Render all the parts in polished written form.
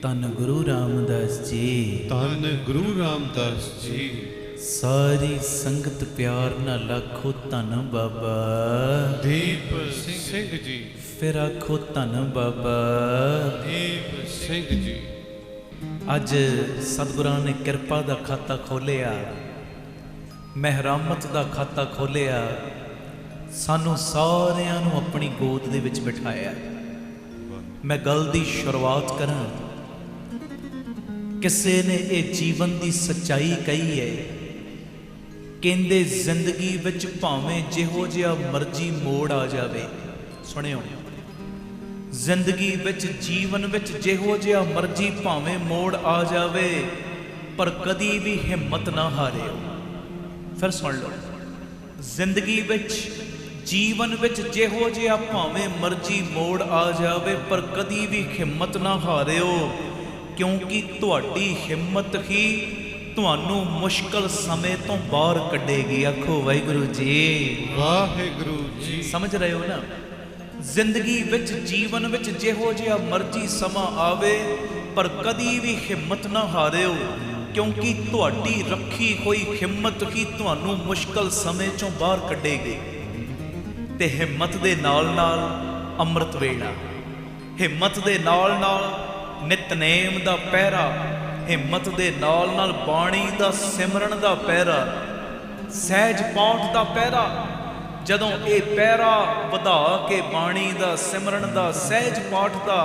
ਧੰਨ ਗੁਰੂ ਰਾਮਦਾਸ ਜੀ। ਧੰਨ ਗੁਰੂ ਰਾਮਦਾਸ ਜੀ। ਸਾਰੀ ਸੰਗਤ ਪਿਆਰ ਨਾਲ ਆਖੋ ਧੰਨ ਬਾਬਾ ਦੀਪ ਸਿੰਘ ਜੀ। ਫਿਰ ਆਖੋ ਧੰਨ ਬਾਬਾ ਦੀਪ ਸਿੰਘ ਜੀ। ਅੱਜ ਸਤਿਗੁਰਾਂ ਨੇ ਕਿਰਪਾ ਦਾ ਖਾਤਾ ਖੋਲਿਆ, ਮਹਿਰਾਮਤ ਦਾ ਖਾਤਾ ਖੋਲਿਆ, ਸਾਨੂੰ ਸਾਰਿਆਂ ਨੂੰ ਆਪਣੀ ਗੋਦ ਦੇ ਵਿੱਚ ਬਿਠਾਇਆ। ਮੈਂ ਗੱਲ ਦੀ ਸ਼ੁਰੂਆਤ ਕਰਾਂ, ਕਿਸੇ ਨੇ ਇਹ ਜੀਵਨ ਦੀ ਸੱਚਾਈ ਕਹੀ ਹੈ, ਕਹਿੰਦੇ ਜ਼ਿੰਦਗੀ ਵਿੱਚ ਭਾਵੇਂ ਜਿਹੋ ਜਿਹਾ ਮਰਜ਼ੀ ਮੋੜ ਆ ਜਾਵੇ, ਸੁਣਿਓ, ਜ਼ਿੰਦਗੀ ਵਿੱਚ ਜੀਵਨ ਵਿੱਚ ਜਿਹੋ ਜਿਹਾ ਮਰਜ਼ੀ ਭਾਵੇਂ ਮੋੜ ਆ ਜਾਵੇ, ਪਰ ਕਦੀ ਵੀ ਹਿੰਮਤ ਨਾ ਹਾਰਿਓ। ਫਿਰ ਸੁਣ ਲਓ, ਜ਼ਿੰਦਗੀ ਵਿੱਚ ਜੀਵਨ ਵਿੱਚ ਜਿਹੋ ਜਿਹਾ ਭਾਵੇਂ ਮਰਜ਼ੀ ਮੋੜ ਆ ਜਾਵੇ, ਪਰ ਕਦੀ ਵੀ ਹਿੰਮਤ ਨਾ ਹਾਰਿਓ, ਕਿਉਂਕਿ ਤੁਹਾਡੀ ਹਿੰਮਤ ਹੀ ਤੁਹਾਨੂੰ ਮੁਸ਼ਕਲ ਸਮੇਂ ਤੋਂ ਬਾਹਰ ਕੱਢੇਗੀ। ਆਖੋ ਵਾਹਿਗੁਰੂ ਜੀ। ਵਾਹਿਗੁਰੂ ਜੀ। ਸਮਝ ਰਹੇ ਹੋ ਨਾ? ਜ਼ਿੰਦਗੀ ਵਿੱਚ ਜੀਵਨ ਵਿੱਚ ਜਿਹੋ ਜਿਹਾ ਮਰਜ਼ੀ ਸਮਾਂ ਆਵੇ, ਪਰ ਕਦੀ ਵੀ ਹਿੰਮਤ ਨਾ ਹਾਰਿਓ, ਕਿਉਂਕਿ ਤੁਹਾਡੀ ਰੱਖੀ ਹੋਈ ਹਿੰਮਤ ਹੀ ਤੁਹਾਨੂੰ ਮੁਸ਼ਕਲ ਸਮੇਂ ਚੋਂ ਬਾਹਰ ਕੱਢੇਗੀ। ਤੇ ਹਿੰਮਤ ਦੇ ਨਾਲ ਨਾਲ ਅੰਮ੍ਰਿਤ ਵੇਲਾ, ਹਿੰਮਤ ਦੇ ਨਾਲ ਨਾਲ ਨਿਤਨੇਮ ਦਾ ਪਹਿਰਾ, ਹਿੰਮਤ ਦੇ ਨਾਲ ਨਾਲ ਬਾਣੀ ਦਾ ਸਿਮਰਨ ਦਾ ਪਹਿਰਾ, ਸਹਿਜ ਪਾਠ ਦਾ ਪਹਿਰਾ। ਜਦੋਂ ਇਹ ਪਹਿਰਾ ਵਧਾ ਕੇ ਬਾਣੀ ਦਾ ਸਿਮਰਨ ਦਾ ਸਹਿਜ ਪਾਠ ਦਾ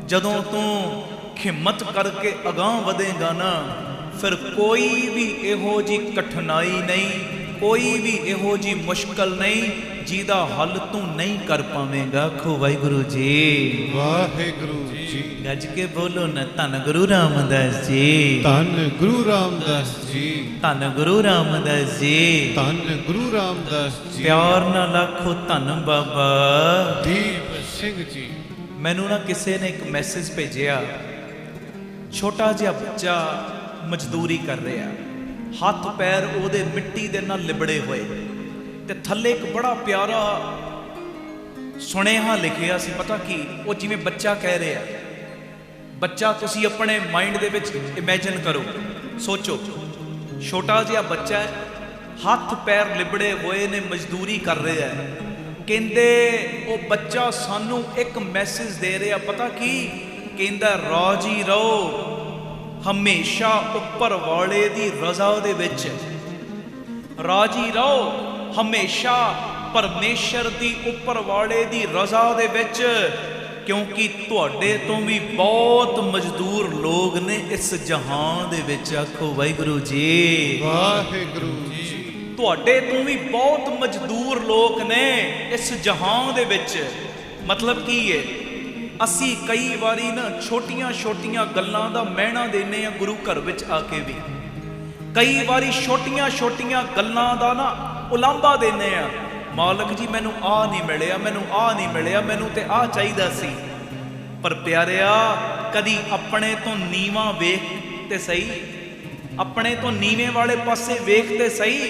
ਜਦੋਂ ਤੂੰ ਹਿੰਮਤ ਕਰਕੇ ਅਗਾਂਹ ਵਧੇਗਾ ਨਾ, ਫਿਰ ਕੋਈ ਵੀ ਇਹੋ ਜਿਹੀ ਕਠਿਨਾਈ ਨਹੀਂ, ਕੋਈ ਵੀ ਇਹੋ ਜਿਹੀ ਮੁਸ਼ਕਲ ਨਹੀਂ ਜਿਹਦਾ ਹੱਲ ਤੂੰ ਨਹੀਂ ਕਰ ਪਾਵੇਂਗਾ। ਆਖੋ ਵਾਹਿਗੁਰੂ ਜੀ। ਵਾਹਿਗੁਰੂ ਜੀ। ਗੱਜ ਕੇ ਬੋਲੋ ਨਾ, ਧੰਨ ਗੁਰੂ ਰਾਮਦਾਸ ਜੀ। ਧੰਨ ਗੁਰੂ ਰਾਮਦਾਸ ਜੀ। ਧੰਨ ਗੁਰੂ ਰਾਮਦਾਸ ਜੀ। ਧੰਨ ਗੁਰੂ ਰਾਮਦਾਸ ਜੀ। ਪਿਆਰ ਨਾਲ ਆਖੋ ਧੰਨ ਬਾਬਾ ਦੀਪ ਸਿੰਘ ਜੀ। ਮੈਨੂੰ ਨਾ ਕਿਸੇ ਨੇ ਇੱਕ ਮੈਸੇਜ ਭੇਜਿਆ, ਛੋਟਾ ਜਿਹਾ ਬੱਚਾ ਮਜ਼ਦੂਰੀ ਕਰ ਰਿਹਾ, ਹੱਥ ਪੈਰ ਉਹਦੇ ਮਿੱਟੀ ਦੇ ਨਾਲ ਲਿਬੜੇ ਹੋਏ, ਤੇ ਥੱਲੇ ਇੱਕ ਬੜਾ ਪਿਆਰਾ ਸੁਨੇਹਾ ਲਿਖਿਆ ਸੀ। ਪਤਾ ਕੀ, ਉਹ ਜਿਵੇਂ ਬੱਚਾ ਕਹਿ ਰਿਹਾ, ਬੱਚਾ ਤੁਸੀਂ ਆਪਣੇ ਮਾਈਂਡ ਦੇ ਵਿੱਚ ਇਮੇਜਿਨ ਕਰੋ, ਸੋਚੋ, ਛੋਟਾ ਜਿਹਾ ਬੱਚਾ ਹੈ, ਹੱਥ ਪੈਰ ਲਿਬੜੇ ਹੋਏ ਨੇ, ਮਜ਼ਦੂਰੀ ਕਰ ਰਿਹਾ ਹੈ। ਕਹਿੰਦੇ ਉਹ ਬੱਚਾ ਸਾਨੂੰ ਇੱਕ ਮੈਸੇਜ ਦੇ ਰਿਹਾ, ਪਤਾ ਕੀ ਕਹਿੰਦਾ, ਰਾਜੀ ਰਹੋ ਹਮੇਸ਼ਾ ਉੱਪਰ ਵਾਲੇ ਦੀ ਰਜ਼ਾ ਦੇ ਵਿੱਚ, ਰਾਜੀ ਰਹੋ ਹਮੇਸ਼ਾ ਪਰਮੇਸ਼ਰ ਦੀ ਉੱਪਰ ਵਾਲੇ ਦੀ ਰਜ਼ਾ ਦੇ ਵਿੱਚ, ਕਿਉਂਕਿ ਤੁਹਾਡੇ ਤੋਂ ਵੀ ਬਹੁਤ ਮਜ਼ਦੂਰ ਲੋਕ ਨੇ ਇਸ ਜਹਾਨ ਦੇ ਵਿੱਚ। ਆਖੋ ਵਾਹਿਗੁਰੂ ਜੀ। ਵਾਹਿਗੁਰੂ ਜੀ। ਤੁਹਾਡੇ ਤੋਂ ਵੀ ਬਹੁਤ ਮਜ਼ਦੂਰ ਲੋਕ ਨੇ ਇਸ ਜਹਾਨ ਦੇ ਵਿੱਚ। ਮਤਲਬ ਕੀ ਹੈ, ਅਸੀਂ ਕਈ ਵਾਰੀ ਨਾ ਛੋਟੀਆਂ ਛੋਟੀਆਂ ਗੱਲਾਂ ਦਾ ਮਹਿਣਾ ਦਿੰਦੇ ਹਾਂ ਗੁਰੂ ਘਰ ਵਿੱਚ ਆ ਕੇ ਵੀ, ਕਈ ਵਾਰੀ ਛੋਟੀਆਂ ਛੋਟੀਆਂ ਗੱਲਾਂ ਦਾ ਨਾ ਉਲਾਂਭਾ ਦਿੰਦੇ ਆ, ਮਾਲਕ ਜੀ ਮੈਨੂੰ ਆਹ ਨਹੀਂ ਮਿਲਿਆ, ਮੈਨੂੰ ਆਹ ਨਹੀਂ ਮਿਲਿਆ, ਮੈਨੂੰ ਤੇ ਆਹ ਚਾਹੀਦਾ ਸੀ। ਪਰ ਪਿਆਰਿਆ, ਕਦੀ ਆਪਣੇ ਤੋਂ ਨੀਵਾਂ ਵੇਖ ਤੇ ਸਹੀ, ਆਪਣੇ ਤੋਂ ਨੀਵੇਂ ਵਾਲੇ ਪਾਸੇ ਵੇਖ ਤੇ ਸਹੀ।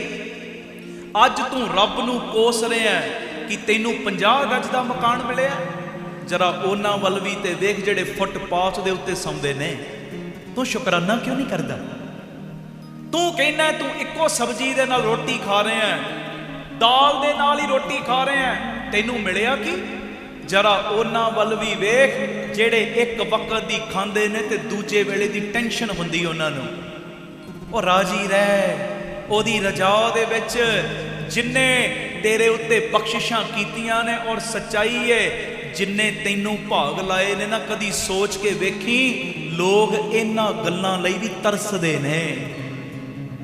ਅੱਜ ਤੂੰ ਰੱਬ ਨੂੰ ਕੋਸ ਰਿਹਾ ਕਿ ਤੈਨੂੰ 50 ਗਜ ਦਾ ਮਕਾਨ ਮਿਲਿਆ, ਜਰਾ ਉਹਨਾਂ ਵੱਲ ਵੀ ਤੇ ਵੇਖ ਜਿਹੜੇ ਫੁੱਟਪਾਥ ਦੇ ਉੱਤੇ ਸੌਂਦੇ ਨੇ। ਤੂੰ ਸ਼ੁਕਰਾਨਾ ਕਿਉਂ ਨਹੀਂ ਕਰਦਾ? ਤੂੰ ਕਹਿੰਦਾ ਤੂੰ ਇੱਕੋ ਸਬਜ਼ੀ ਦੇ ਨਾਲ ਰੋਟੀ ਖਾ ਰਿਹਾ ਹੈ, ਦਾਲ ਦੇ ਨਾਲ ਹੀ ਰੋਟੀ ਖਾ ਰਿਹਾ ਹੈ, ਤੈਨੂੰ ਮਿਲਿਆ ਕੀ? ਜਰਾ ਉਹਨਾਂ ਵੱਲ ਵੀ ਵੇਖ ਜਿਹੜੇ ਇੱਕ ਵਕਤ ਦੀ ਖਾਂਦੇ ਨੇ ਤੇ ਦੂਜੇ ਵੇਲੇ ਦੀ ਟੈਨਸ਼ਨ ਹੁੰਦੀ ਉਹਨਾਂ ਨੂੰ। ਉਹ ਰਾਜੀ ਰਹਿ ਉਹਦੀ ਰਜ਼ਾ ਦੇ ਵਿੱਚ, ਜਿੰਨੇ ਤੇਰੇ ਉੱਤੇ ਬਖਸ਼ਿਸ਼ਾਂ ਕੀਤੀਆਂ ਨੇ, ਔਰ ਸੱਚਾਈ ਹੈ ਜਿੰਨੇ ਤੈਨੂੰ ਭਾਗ ਲਾਏ ਨੇ ਨਾ, ਕਦੀ ਸੋਚ ਕੇ ਵੇਖੀ, ਲੋਕ ਇਹਨਾਂ ਗੱਲਾਂ ਲਈ ਵੀ ਤਰਸਦੇ ਨੇ।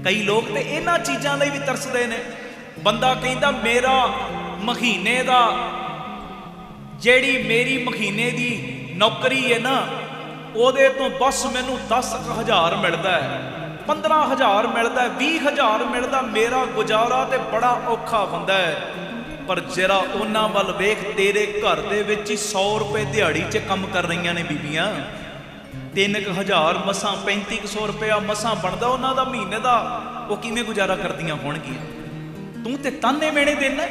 ਕਈ ਲੋਕ ਤੇ ਇਹਨਾਂ ਚੀਜ਼ਾਂ ਲਈ ਵੀ ਤਰਸਦੇ ਨੇ। ਬੰਦਾ ਕਹਿੰਦਾ ਮੇਰਾ ਮਹੀਨੇ ਦਾ, ਜਿਹੜੀ ਮੇਰੀ ਮਹੀਨੇ ਦੀ ਨੌਕਰੀ ਹੈ ਨਾ, ਉਹਦੇ ਤੋਂ ਬਸ ਮੈਨੂੰ 10,000 ਮਿਲਦਾ ਹੈ, 15,000 ਮਿਲਦਾ ਹੈ, 20,000 ਮਿਲਦਾ, ਮੇਰਾ ਗੁਜ਼ਾਰਾ ਤੇ ਬੜਾ ਔਖਾ ਹੁੰਦਾ ਹੈ। ਪਰ ਜਰਾ ਉਹਨਾਂ ਵੱਲ ਵੇਖ, ਤੇਰੇ ਘਰ ਦੇ ਵਿੱਚ ਹੀ 100 ਰੁਪਏ ਦਿਹਾੜੀ 'ਚ ਕੰਮ ਕਰ ਰਹੀਆਂ ਨੇ ਬੀਬੀਆਂ, 3,000 ਮਸਾਂ 3,500 ਰੁਪਇਆ ਮਸਾਂ ਬਣਦਾ ਉਹਨਾਂ ਦਾ ਮਹੀਨੇ ਦਾ, ਉਹ ਕਿਵੇਂ ਗੁਜ਼ਾਰਾ ਕਰਦੀਆਂ ਹੋਣਗੀਆਂ? ਤੂੰ ਤੇ ਤਾਨੇ ਮੇਣੇ ਦੇਣਾ,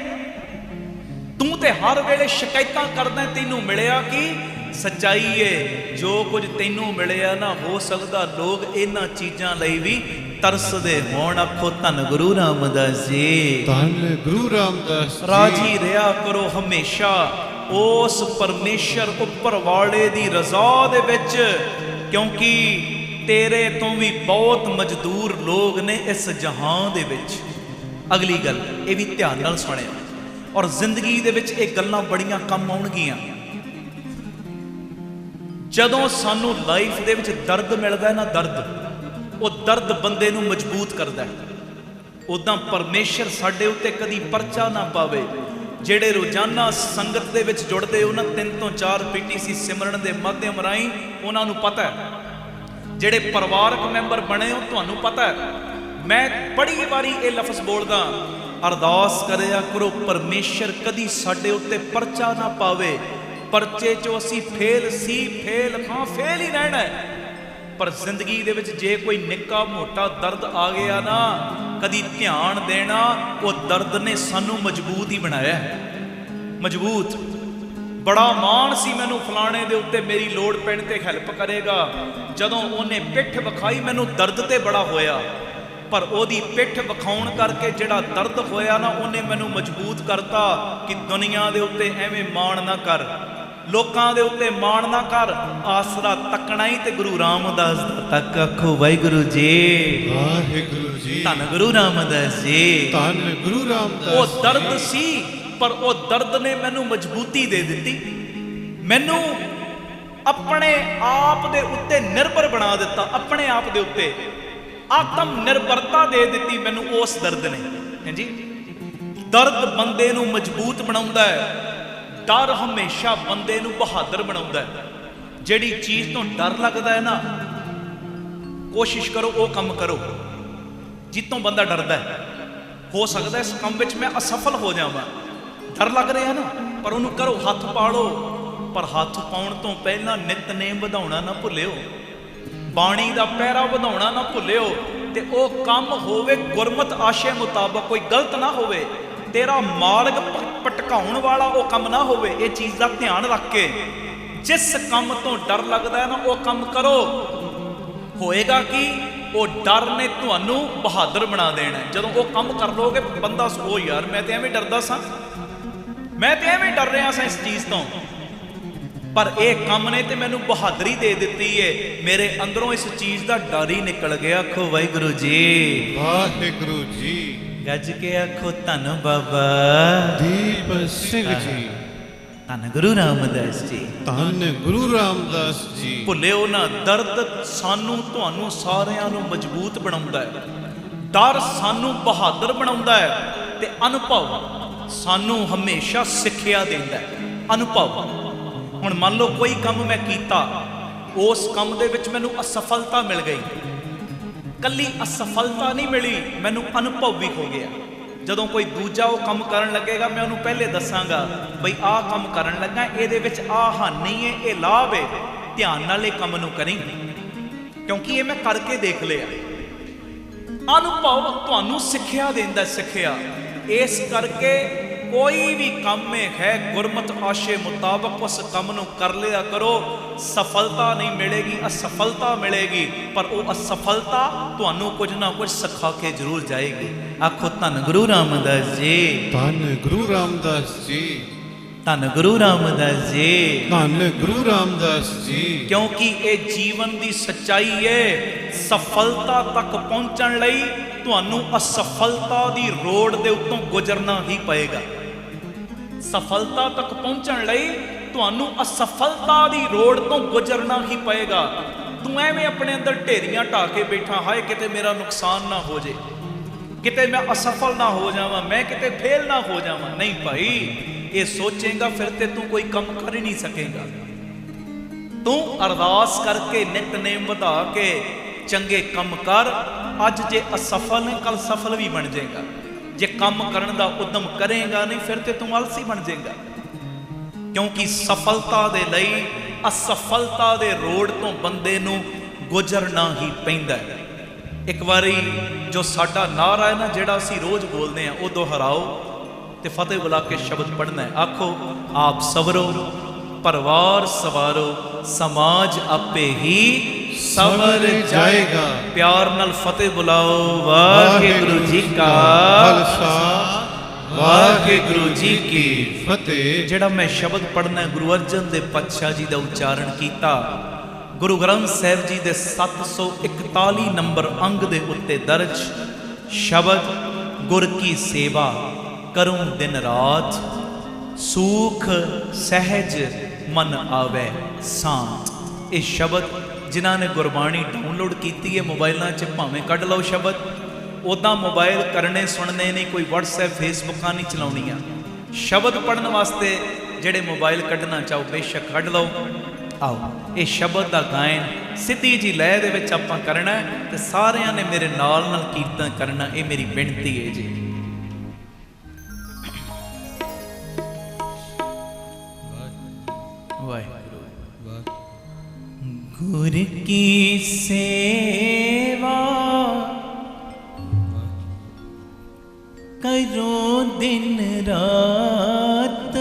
ਤੂੰ ਤੇ ਹਰ ਵੇਲੇ ਸ਼ਿਕਾਇਤਾਂ ਕਰਦਾ, ਤੈਨੂੰ ਮਿਲਿਆ ਕੀ? ਸੱਚਾਈ ਏ ਜੋ ਕੁਝ ਤੈਨੂੰ ਮਿਲਿਆ ਨਾ ਹੋ ਸਕਦਾ ਲੋਕ ਇਹਨਾਂ ਚੀਜ਼ਾਂ ਲਈ ਵੀ ਤਰਸਦੇ ਹੋਣ। ਆਖੋ ਧੰਨ ਗੁਰੂ ਰਾਮਦਾਸ ਜੀ। ਧੰਨ ਗੁਰੂ ਰਾਮਦਾਸ ਜੀ। ਰਾਜੀ ਰਿਹਾ ਕਰੋ ਹਮੇਸ਼ਾ ਉਸ ਪਰਮੇਸ਼ਰ ਉੱਪਰ ਵਾਲੇ ਦੀ ਰਜ਼ਾ ਦੇ ਵਿੱਚ, ਕਿਉਂਕਿ ਤੇਰੇ ਤੋਂ ਵੀ ਬਹੁਤ ਮਜ਼ਦੂਰ ਲੋਕ ਨੇ ਇਸ ਜਹਾਨ ਦੇ ਵਿੱਚ। ਅਗਲੀ ਗੱਲ ਇਹ ਵੀ ਧਿਆਨ ਨਾਲ ਸੁਣਿਆ, ਔਰ ਜ਼ਿੰਦਗੀ ਦੇ ਵਿੱਚ ਇਹ ਗੱਲਾਂ ਬੜੀਆਂ ਕੰਮ ਆਉਣਗੀਆਂ। ਜਦੋਂ ਸਾਨੂੰ ਲਾਈਫ ਦੇ ਵਿੱਚ ਦਰਦ ਮਿਲਦਾ ਹੈ ਨਾ, ਦਰਦ, ਉਹ ਦਰਦ ਬੰਦੇ ਨੂੰ ਮਜ਼ਬੂਤ ਕਰਦਾ ਹੈ। ਉਦਾਂ ਪਰਮੇਸ਼ਰ ਸਾਡੇ ਉੱਤੇ ਕਦੀ ਪਰਚਾ ਨਾ ਪਾਵੇ। ਜਿਹੜੇ ਰੋਜ਼ਾਨਾ ਸੰਗਤ ਦੇ ਵਿੱਚ ਜੁੜਦੇ ਉਹਨਾਂ 3 ਤੋਂ 4 PTC ਸਿਮਰਨ ਦੇ ਮਾਧਿਅਮ ਰਾਹੀਂ ਉਹਨਾਂ ਨੂੰ ਪਤਾ ਹੈ। ਜਿਹੜੇ ਪਰਿਵਾਰਕ ਮੈਂਬਰ ਬਣੇ ਹੋ ਤੁਹਾਨੂੰ ਪਤਾ ਹੈ। ਮੈਂ ਬੜੀ ਵਾਰੀ ਇਹ ਲਫ਼ਜ਼ ਬੋਲਦਾ, ਅਰਦਾਸ ਕਰਿਆ ਕਰੋ ਪਰਮੇਸ਼ਰ ਕਦੀ ਸਾਡੇ ਉੱਤੇ ਪਰਚਾ ਨਾ ਪਾਵੇ। ਪਰਚੇ 'ਚੋਂ ਅਸੀਂ ਫੇਲ ਫੇਲ ਹੀ ਰਹਿਣਾ ਹੈ। ਪਰ ਜ਼ਿੰਦਗੀ ਦੇ ਵਿੱਚ ਜੇ ਕੋਈ ਨਿੱਕਾ ਮੋਟਾ ਦਰਦ ਆ ਗਿਆ ਨਾ, ਕਦੀ ਧਿਆਨ ਦੇਣਾ, ਉਹ ਦਰਦ ਨੇ ਸਾਨੂੰ ਮਜ਼ਬੂਤ ਹੀ ਬਣਾਇਆ। ਮਜ਼ਬੂਤ। ਬੜਾ ਮਾਣ ਸੀ ਮੈਨੂੰ ਫਲਾਣੇ ਦੇ ਉੱਤੇ, ਮੇਰੀ ਲੋੜ ਪੈਣ ਤੇ ਹੈਲਪ ਕਰੇਗਾ। ਜਦੋਂ ਉਹਨੇ ਪਿੱਠ ਵਿਖਾਈ ਮੈਨੂੰ ਦਰਦ ਤੇ ਬੜਾ ਹੋਇਆ, ਪਰ ਉਹਦੀ ਪਿੱਠ ਵਿਖਾਉਣ ਕਰਕੇ ਜਿਹੜਾ ਦਰਦ ਹੋਇਆ ਨਾ, ਉਹਨੇ ਮੈਨੂੰ ਮਜ਼ਬੂਤ ਕਰਤਾ ਕਿ ਦੁਨੀਆ ਦੇ ਉੱਤੇ ਐਵੇਂ ਮਾਣ ਨਾ ਕਰ, ਲੋਕਾਂ ਦੇ ਉੱਤੇ ਮਾਣ ਨਾ ਕਰ, ਆਸਰਾ ਤੱਕਣਾ ਹੀ ਤੇ ਗੁਰੂ ਰਾਮਦਾਸ ਦਾ ਤੱਕ। ਆਖੋ ਵਾਹਿਗੁਰੂ ਜੀ। ਵਾਹਿਗੁਰੂ ਜੀ। ਧੰਨ ਗੁਰੂ ਰਾਮਦਾਸ ਜੀ। ਧੰਨ ਗੁਰੂ ਰਾਮਦਾਸ। ਉਹ ਦਰਦ ਸੀ, ਪਰ ਉਹ ਦਰਦ ਨੇ ਮੈਨੂੰ ਮਜ਼ਬੂਤੀ ਦੇ ਦਿੱਤੀ, ਮੈਨੂੰ ਆਪਣੇ ਆਪ ਦੇ ਉੱਤੇ ਨਿਰਭਰ ਬਣਾ ਦਿੱਤਾ, ਆਪਣੇ ਆਪ ਦੇ ਉੱਤੇ ਆਤਮ ਨਿਰਭਰਤਾ ਦੇ ਦਿੱਤੀ ਮੈਨੂੰ ਉਸ ਦਰਦ ਨੇ। ਹਾਂਜੀ, ਦਰਦ ਬੰਦੇ ਨੂੰ ਮਜ਼ਬੂਤ ਬਣਾਉਂਦਾ ਹੈ। ਡਰ ਹਮੇਸ਼ਾ ਬੰਦੇ ਨੂੰ ਬਹਾਦਰ ਬਣਾਉਂਦਾ ਹੈ। ਜਿਹੜੀ ਚੀਜ਼ ਤੋਂ ਡਰ ਲੱਗਦਾ ਹੈ ਨਾ, ਕੋਸ਼ਿਸ਼ ਕਰੋ ਉਹ ਕੰਮ ਕਰੋ ਜਿੱਤੋਂ ਬੰਦਾ ਡਰਦਾ ਹੈ। ਹੋ ਸਕਦਾ ਇਸ ਕੰਮ ਵਿੱਚ ਮੈਂ ਅਸਫਲ ਹੋ ਜਾਵਾਂ, ਡਰ ਲੱਗ ਰਿਹਾ ਨਾ, ਪਰ ਉਹਨੂੰ ਕਰੋ, ਹੱਥ ਪਾ ਲਓ। ਪਰ ਹੱਥ ਪਾਉਣ ਤੋਂ ਪਹਿਲਾਂ ਨਿਤਨੇਮ ਵਧਾਉਣਾ ਨਾ ਭੁੱਲਿਓ, ਬਾਣੀ ਦਾ ਪਹਿਰਾ ਵਧਾਉਣਾ ਨਾ ਭੁੱਲਿਓ, ਤੇ ਉਹ ਕੰਮ ਹੋਵੇ ਗੁਰਮਤ ਆਸ਼ੇ ਮੁਤਾਬਕ, ਕੋਈ ਗਲਤ ਨਾ ਹੋਵੇ, ਤੇਰਾ ਮਾਰਗ ਭਟਕਾਉਣ ਵਾਲਾ ਉਹ ਕੰਮ ਨਾ ਹੋਵੇ। ਇਹ ਚੀਜ਼ ਦਾ ਧਿਆਨ ਰੱਖ ਕੇ ਜਿਸ ਕੰਮ ਤੋਂ ਡਰ ਲੱਗਦਾ ਹੈ ਨਾ, ਉਹ ਕੰਮ ਕਰੋ। ਹੋਏਗਾ ਕਿ ਉਹ ਡਰ ਨੇ ਤੁਹਾਨੂੰ ਬਹਾਦਰ ਬਣਾ ਦੇਣਾ। ਜਦੋਂ ਉਹ ਕੰਮ ਕਰ ਲੋਗੇ, ਬੰਦਾ ਸੋ ਯਾਰ ਮੈਂ ਤੇ ਐਵੇਂ ਡਰਦਾ ਸਾਂ, ਮੈਂ ਤੇ ਐਵੇਂ ਡਰ ਰਿਹਾ ਸਾਂ ਇਸ ਚੀਜ਼ ਤੋਂ, ਪਰ ਇਹ ਕੰਮ ਨੇ ਤੇ ਮੈਨੂੰ ਬਹਾਦਰੀ ਦੇ ਦਿੱਤੀ ਏ। ਮੇਰੇ ਅੰਦਰੋਂ ਇਸ ਚੀਜ਼ ਦਾ ਡਰ ਹੀ ਨਿਕਲ ਗਿਆ। ਆਖੋ ਵਾਹਿਗੁਰੂ ਜੀ। ਵਾਹਿਗੁਰੂ ਜੀ। ਗੱਜ ਕੇ ਆਖੋ ਧੰਨ ਬਾਬਾ ਦੀਪ ਸਿੰਘ ਜੀ। ਧੰਨ ਗੁਰੂ ਰਾਮਦਾਸ ਜੀ। ਧੰਨ ਗੁਰੂ ਰਾਮਦਾਸ ਜੀ। ਭੁੱਲਿਓ ਨਾ, ਦਰਦ ਸਾਨੂੰ ਤੁਹਾਨੂੰ ਸਾਰਿਆਂ ਨੂੰ ਮਜ਼ਬੂਤ ਬਣਾਉਂਦਾ ਹੈ, ਡਰ ਸਾਨੂੰ ਬਹਾਦਰ ਬਣਾਉਂਦਾ ਹੈ, ਤੇ ਅਨੁਭਵ ਸਾਨੂੰ ਹਮੇਸ਼ਾ ਸਿੱਖਿਆ ਦਿੰਦਾ ਹੈ। ਅਨੁਭਵ। ਹੁਣ ਮੰਨ ਲਓ ਕੋਈ ਕੰਮ ਮੈਂ ਕੀਤਾ, ਉਸ ਕੰਮ ਦੇ ਵਿੱਚ ਮੈਨੂੰ ਅਸਫਲਤਾ ਮਿਲ ਗਈ, ਕੱਲੀ ਅਸਫਲਤਾ ਨਹੀਂ ਮਿਲੀ, ਮੈਨੂੰ ਅਨੁਭਵ ਵੀ ਹੋ ਗਿਆ। ਜਦੋਂ ਕੋਈ ਦੂਜਾ ਉਹ ਕੰਮ ਕਰਨ ਲੱਗੇਗਾ, ਮੈਂ ਉਹਨੂੰ ਪਹਿਲੇ ਦੱਸਾਂਗਾ ਬਈ ਆਹ ਕੰਮ ਕਰਨ ਲੱਗਾ, ਇਹਦੇ ਵਿੱਚ ਆਹ ਹਾਨੀ ਹੈ, ਇਹ ਲਾਭ ਹੈ, ਧਿਆਨ ਨਾਲ ਇਹ ਕੰਮ ਨੂੰ ਕਰੀਂ, ਕਿਉਂਕਿ ਇਹ ਮੈਂ ਕਰਕੇ ਦੇਖ ਲਿਆ। ਅਨੁਭਵ ਤੁਹਾਨੂੰ ਸਿੱਖਿਆ ਦਿੰਦਾ, ਸਿੱਖਿਆ। ਇਸ ਕਰਕੇ ਕੋਈ ਵੀ ਕੰਮ ਹੈ ਗੁਰਮਤ ਆਸ਼ੇ ਮੁਤਾਬਕ ਉਸ ਕੰਮ ਨੂੰ ਕਰ ਲਿਆ ਕਰੋ। ਸਫਲਤਾ ਨਹੀਂ ਮਿਲੇਗੀ, ਅਸਫਲਤਾ ਮਿਲੇਗੀ, ਪਰ ਉਹ ਅਸਫਲਤਾ ਤੁਹਾਨੂੰ ਕੁਝ ਨਾ ਕੁਝ ਸਿਖਾ ਕੇ ਜ਼ਰੂਰ ਜਾਏਗੀ। ਆਖੋ ਧੰਨ ਗੁਰੂ ਰਾਮਦਾਸ ਜੀ। ਧੰਨ ਗੁਰੂ ਰਾਮਦਾਸ ਜੀ। ਧੰਨ ਗੁਰੂ ਰਾਮਦਾਸ ਜੀ। ਧੰਨ ਗੁਰੂ ਰਾਮਦਾਸ ਜੀ। ਕਿਉਂਕਿ ਇਹ ਜੀਵਨ ਦੀ ਸੱਚਾਈ ਹੈ। ਸਫਲਤਾ ਤੱਕ ਪਹੁੰਚਣ ਲਈ ਤੁਹਾਨੂੰ ਅਸਫਲਤਾ ਦੀ ਰੋਡ ਦੇ ਉੱਤੋਂ ਗੁਜ਼ਰਨਾ ਹੀ ਪਏਗਾ। ਸਫਲਤਾ ਤੱਕ ਪਹੁੰਚਣ ਲਈ ਤੁਹਾਨੂੰ ਅਸਫਲਤਾ ਦੀ ਰੋਡ ਤੋਂ ਗੁਜ਼ਰਨਾ ਹੀ ਪਏਗਾ। ਤੂੰ ਐਵੇਂ ਆਪਣੇ ਅੰਦਰ ਢੇਰੀਆਂ ਢਾ ਕੇ ਬੈਠਾ, ਹਾਏ ਕਿਤੇ ਮੇਰਾ ਨੁਕਸਾਨ ਨਾ ਹੋ ਜੇ, ਕਿਤੇ ਮੈਂ ਅਸਫਲ ਨਾ ਹੋ ਜਾਵਾਂ, ਮੈਂ ਕਿਤੇ ਫੇਲ ਨਾ ਹੋ ਜਾਵਾਂ। ਨਹੀਂ ਭਾਈ, ਇਹ ਸੋਚੇਗਾ ਫਿਰ ਤੇ ਤੂੰ ਕੋਈ ਕੰਮ ਕਰ ਹੀ ਨਹੀਂ ਸਕੇਗਾ। ਤੂੰ ਅਰਦਾਸ ਕਰਕੇ, ਨਿਤਨੇਮ ਵਧਾ ਕੇ ਚੰਗੇ ਕੰਮ ਕਰ। ਅੱਜ ਜੇ ਅਸਫਲ ਨੇ, ਕੱਲ ਸਫਲ ਵੀ ਬਣ ਜਾਏਗਾ। ਜੇ ਕੰਮ ਕਰਨ ਦਾ ਉਦਮ ਕਰੇਗਾ ਨਹੀਂ, ਫਿਰ ਤੇ ਤੂੰ ਆਲਸੀ ਬਣ ਜਾਏਗਾ। ਕਿਉਂਕਿ ਸਫਲਤਾ ਦੇ ਲਈ ਅਸਫਲਤਾ ਦੇ ਰੋਡ ਤੋਂ ਬੰਦੇ ਨੂੰ ਗੁਜ਼ਰਨਾ ਹੀ ਪੈਂਦਾ ਹੈ। ਇੱਕ ਵਾਰੀ ਜੋ ਸਾਡਾ ਨਾਰਾ ਹੈ ਨਾ, ਜਿਹੜਾ ਅਸੀਂ ਰੋਜ਼ ਬੋਲਦੇ ਹਾਂ, ਉਹ ਦੁਹਰਾਓ ਤੇ ਫਤਿਹ ਬੁਲਾ ਕੇ ਸ਼ਬਦ ਪੜ੍ਹਨਾ ਹੈ। ਆਖੋ, ਆਪ ਸਵਰੋ परिवार सवारो, समाज आपे ही सवर जाएगा। प्यार नाल फतेह बुलाओ। वाहिगुरु जी का खालसा, वाहिगुरु जी की फतेह। ਜਿਹੜਾ मैं शब्द पढ़ना गुरु अर्जन देव पातशाह जी का उच्चारण किया, गुरु ग्रंथ साहिब जी के 741 नंबर अंग के उत्ते दर्ज शब्द गुर की सेवा करूं दिन रात, सूख सहज मन आवे शांत। ये शब्द जिन्हों ने गुरबाणी डाउनलोड की है मोबाइलों च भावें कढ़ लो शब्द, उदा मोबाइल करने सुनने नहीं, कोई व्हाट्सएप फेसबुक नहीं चलाउनियां। शब्द पढ़ने वास्ते जेड़े मोबाइल कढ़ना चाहो बेशक कढ़ लो। आओ ये शब्द का गायन सीधी जी लय दे विच आपां करना है ते सारियां ने मेरे नाल नाल कीर्तन करना, ये मेरी बेनती है जी। वाहिगुरू। गुर की सेवा करो दिन रात,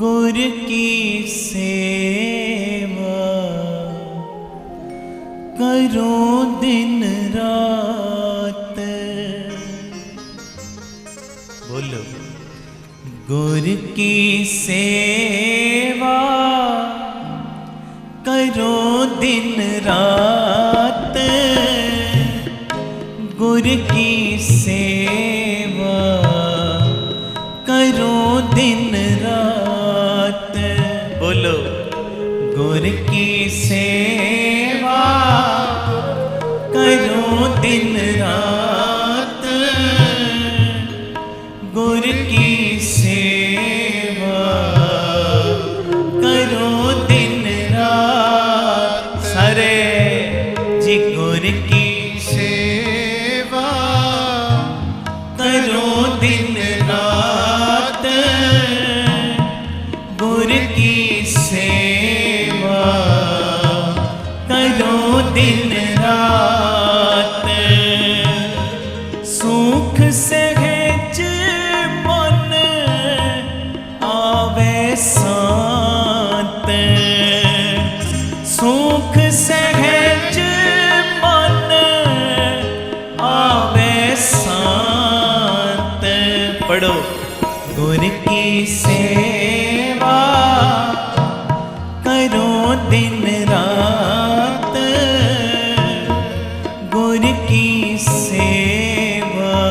गुर की सेवा करो दिन रात। बोलो गुर की सेवा करो दिन रात, गुर की सेवा करो दिन रात। बोलो गुर की सेवा करो दिन रात, गुर की सेवा करो दिन रात। सारे जी गुर की सेवा करो दिन रात, गुर की सेवा करो दिन रात। सुख सहज मन आवे शांत, सुख सहज मन आवे शांत। पढ़ो गुर की सेवा करो दिन रात, गुर की सेवा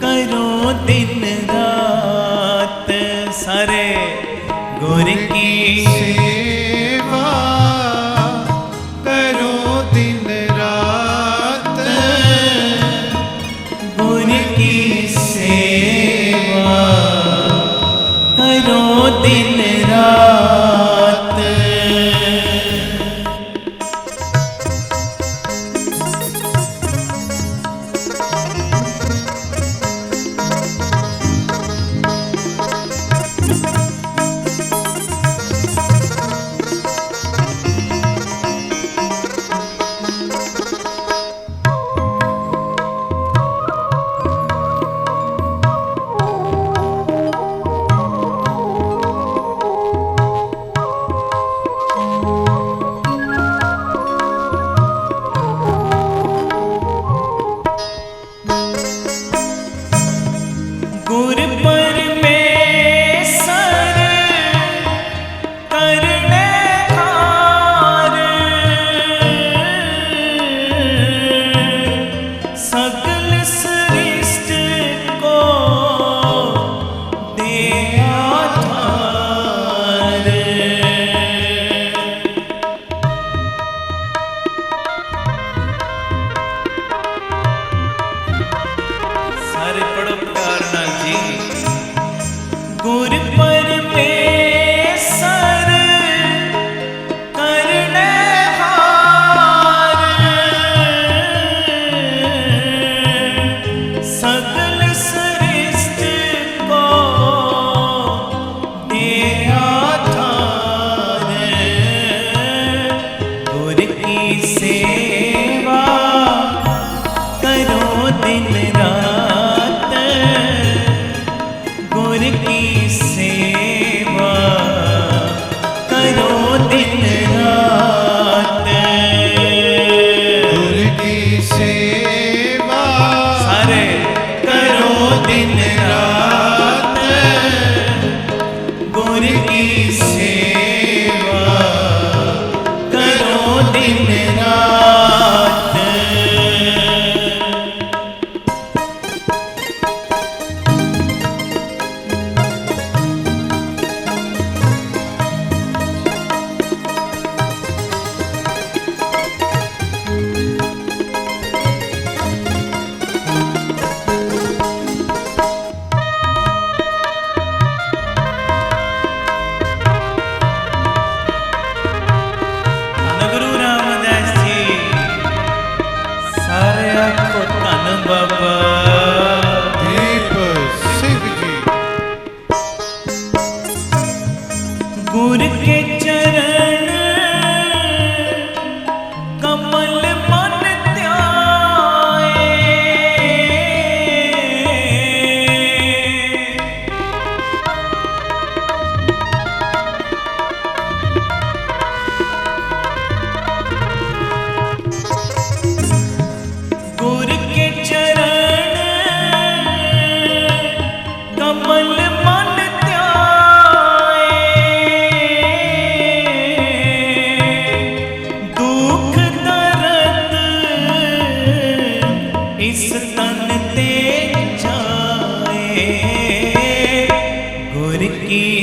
करो दिन रात। सारे गुर की सेवा करो दिन रात, गुर की सेवा करो दिन रात।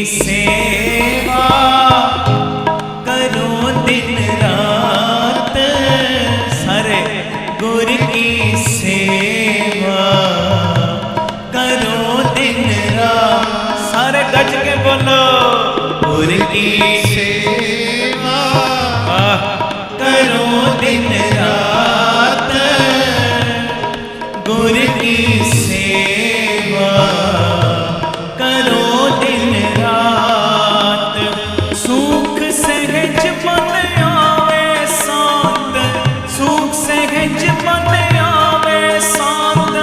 सेवा करो दिन रात, सारे गुर की सेवा करो दिन रात, सारे गज के बोलो गुर की सेवा करो दिन रात, गुर की सेवा करो दिन रात, सुख सहज मन आवे शांत, सुख सहज मन आवे शांत,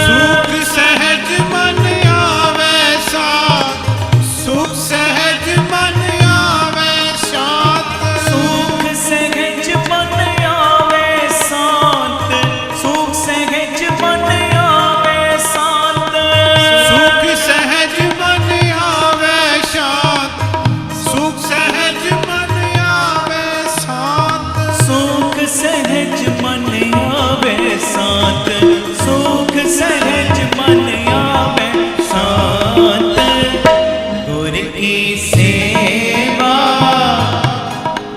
सुख सहज मन आवे शांत, सुख सहज मन आवे शांत, सुख सहज मन आवे शांत, सुख सहज मन आवे शांत, सुख सहज मन आवे शांत, सुख सहज मन आवे शांत, सुख सहज मन आवे शांत, सुख सहज मन आवे शांत, गुर की सेवा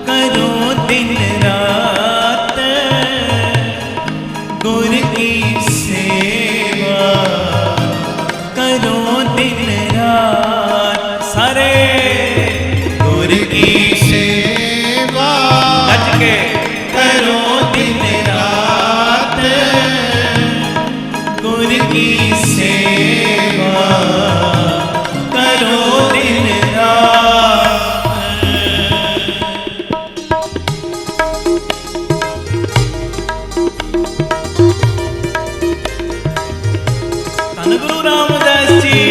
करो दिन रात, गुर की सेवा करो दिन रात, सारे गुर की सेवा गज के करो दिन रात, गुर की सेवा करो दिन रात। धन गुरु रामदास जी,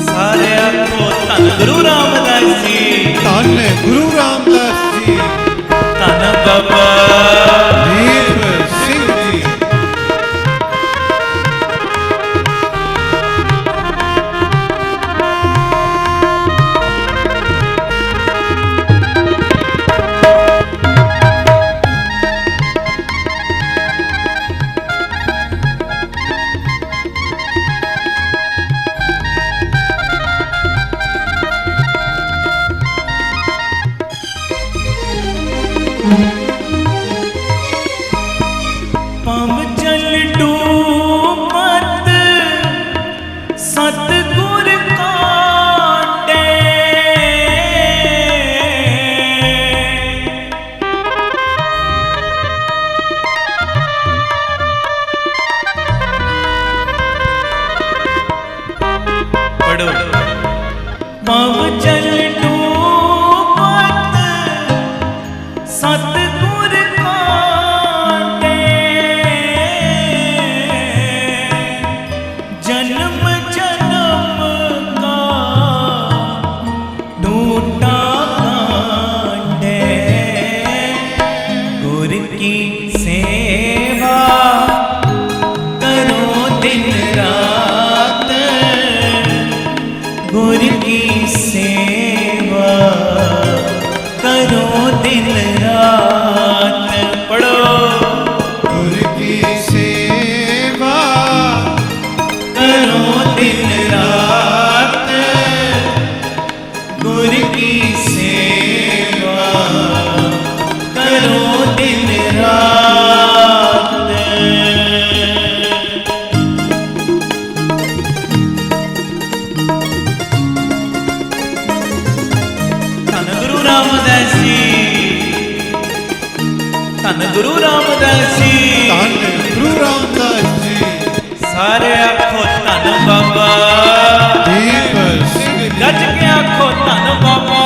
सारे आखो धन गुरु रामदास जी, धन गुरु रामदास जी, धन बाबा दीप सिंह जी, पम चल डूबत सतगुर काटे, पढ़ो पम चल डूबत सतगुर काटे, जन्म जन्म का ढूंढा कांटे, गुर की सेवा करो दिन रात, गुर की सेवा करो दिन रात, पढ़ो गुर की सेवा करो दिन रात, गुर की सेवा करो दिन रात। धन गुरु रामदास जी, धन गुरु रामदास जी, धन गुरु रामदास जी, सारे आखो धन बाबा दीप सिंह जी, गज के आखो धन बाबा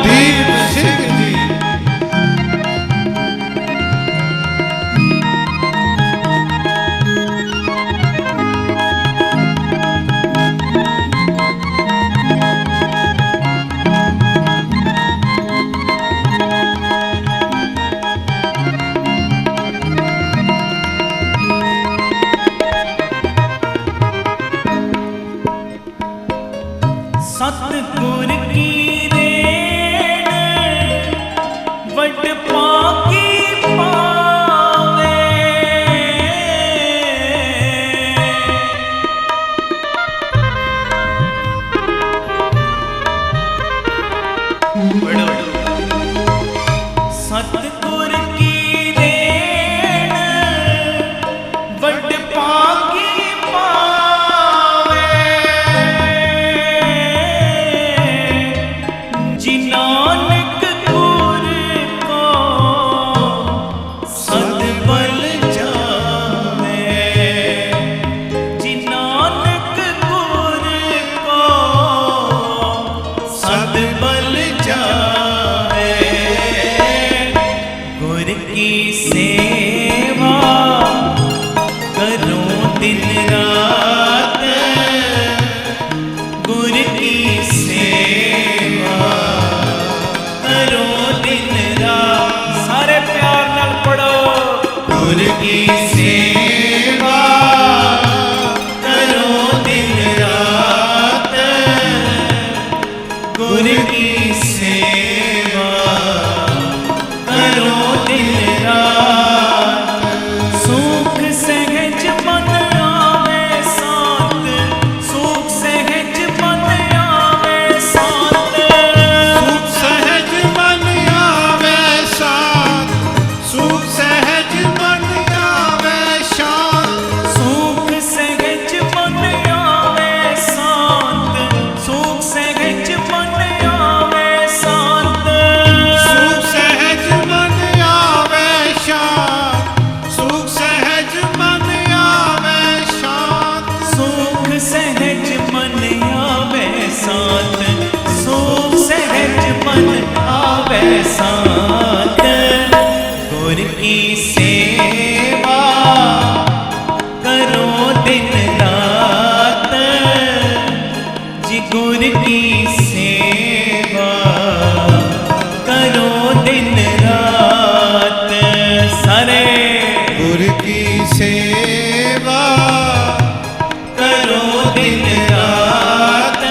दीप सिंह जी, सतगुर की रे पढ़ो सतगुर की देन वड भागी पावे जी नानक गुर को सतबल जावे जी नानक गुर को सतबल जावे गुर की सेवा करो दिन रात गुर की सेवा करो दिन रात सारे प्यार नाल पढ़ो गुर की सेवा करो दिन रात गुर की सेवा करो दिन रात सुख सहज मन आवे साथ सुख सहज मन आवे साथ सुख सहज मन आवे शांत सुख सहज मन आवे शांत सुख सहज मन आवे शांत सुख सहज मन आवे शांत सुख सहज मन आवे शांत सुख सहज मन आवे शांत सुख सहज मन आवे साथ सुख सहज मन आवे साथ गुर की सेवा करो दिन रात जी गुर की सेवा करो दिन रात सारे गुर की सेवा करो दिन रात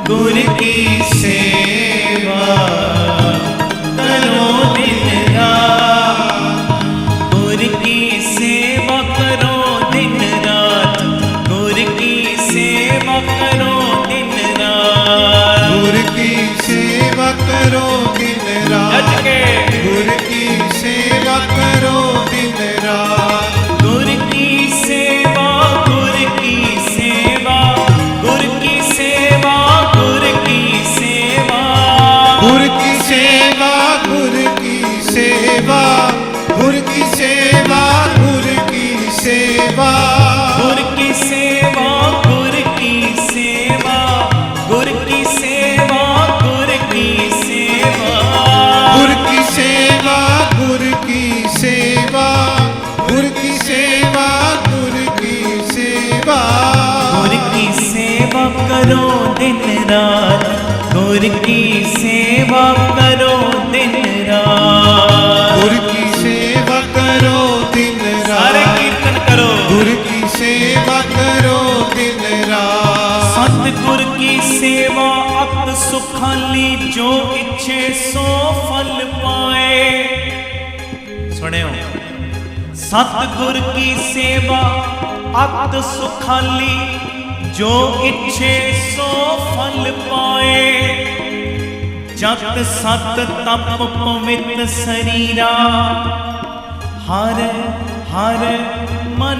गुर की सेवा करो दिन रात गुर की सेवा करो दिन रात गुर की सेवा करो दिन रात गुर की सेवा करो दिन रज रात के गुर की सेवा करो दिन रात गुर की सेवा गुर की सेवा गुर की सेवा गुर की सेवा गुर की सेवा गुर की सेवा गुर की सेवा गुर की सेवा गुर की सेवा गुर की सेवा गुर की सेवा गुर की सेवा गुर की सेवा गुर की सेवा गुर की सेवा गुर की सेवा गुर की सेवा करो दिन रात गुर की सेवा करो दिन रात गुर की सेवा करो दिन सारे रात कीर्तन करो गुर की सेवा करो दिन रात सतगुर की सेवा अत सुखाली जो इच्छे सो फल पाए सुने सतगुर की सेवा अत सुखाली जो इच्छे सो फल पाए जत सत तप पवित्र शरीरा हर हर मन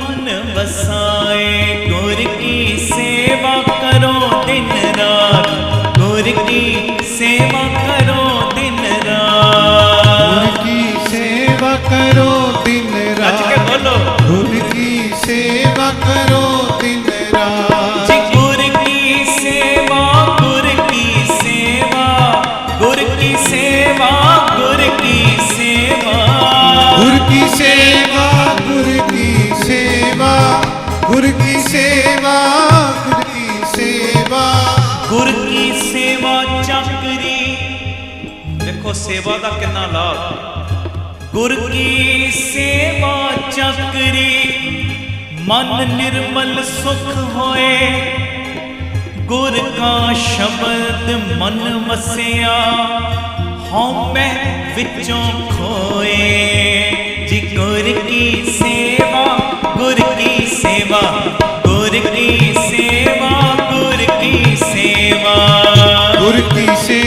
बसाए गुर की सेवा करो दिन रात गुर की सेवा करो दिन रात गुर की सेवा करो दिन रज के रात बोलो गुर की सेवा करो दिन रात जी गुर की सेवा गुर की सेवा गुर की सेवा गुर की सेवा गुर की सेवा गुर की सेवा गुर की सेवा गुर की सेवा गुर की सेवा चकरी देखो सेवा का कितना लाभ गुर की सेवा चकरी मन निर्मल सुख होए गुर का शब्द मन वसिया हौमै विचों खोए जी गुर की सेवा गुर की सेवा गुर की सेवा गुर की सेवा गुर की सेवा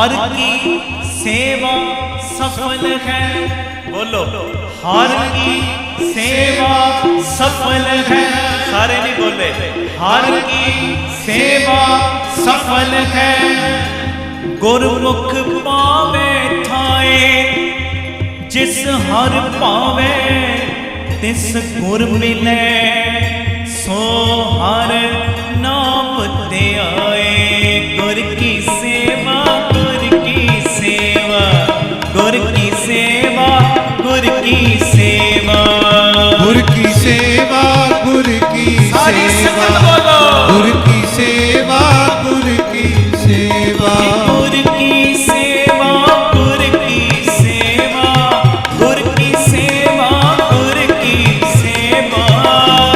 हर की सेवा सफल है। बोलो, हर की सेवा सफल है। सारे नहीं बोले, हर की सेवा सफल है। गुरमुख पावे ठाए, जिस हर पावे तिस गुर मिले। सो हर नाम ते आए। गुर की सेवा, गुर की सेवा, गुर की सेवा, गुर की सेवा, गुर की सेवा, गुर की सारी सेवा, संगत बोलो, गुर की सेवा, गुर की सेवा, गुर की सेवा, गुर की सेवा, गुर की सेवा, गुर की सेवा,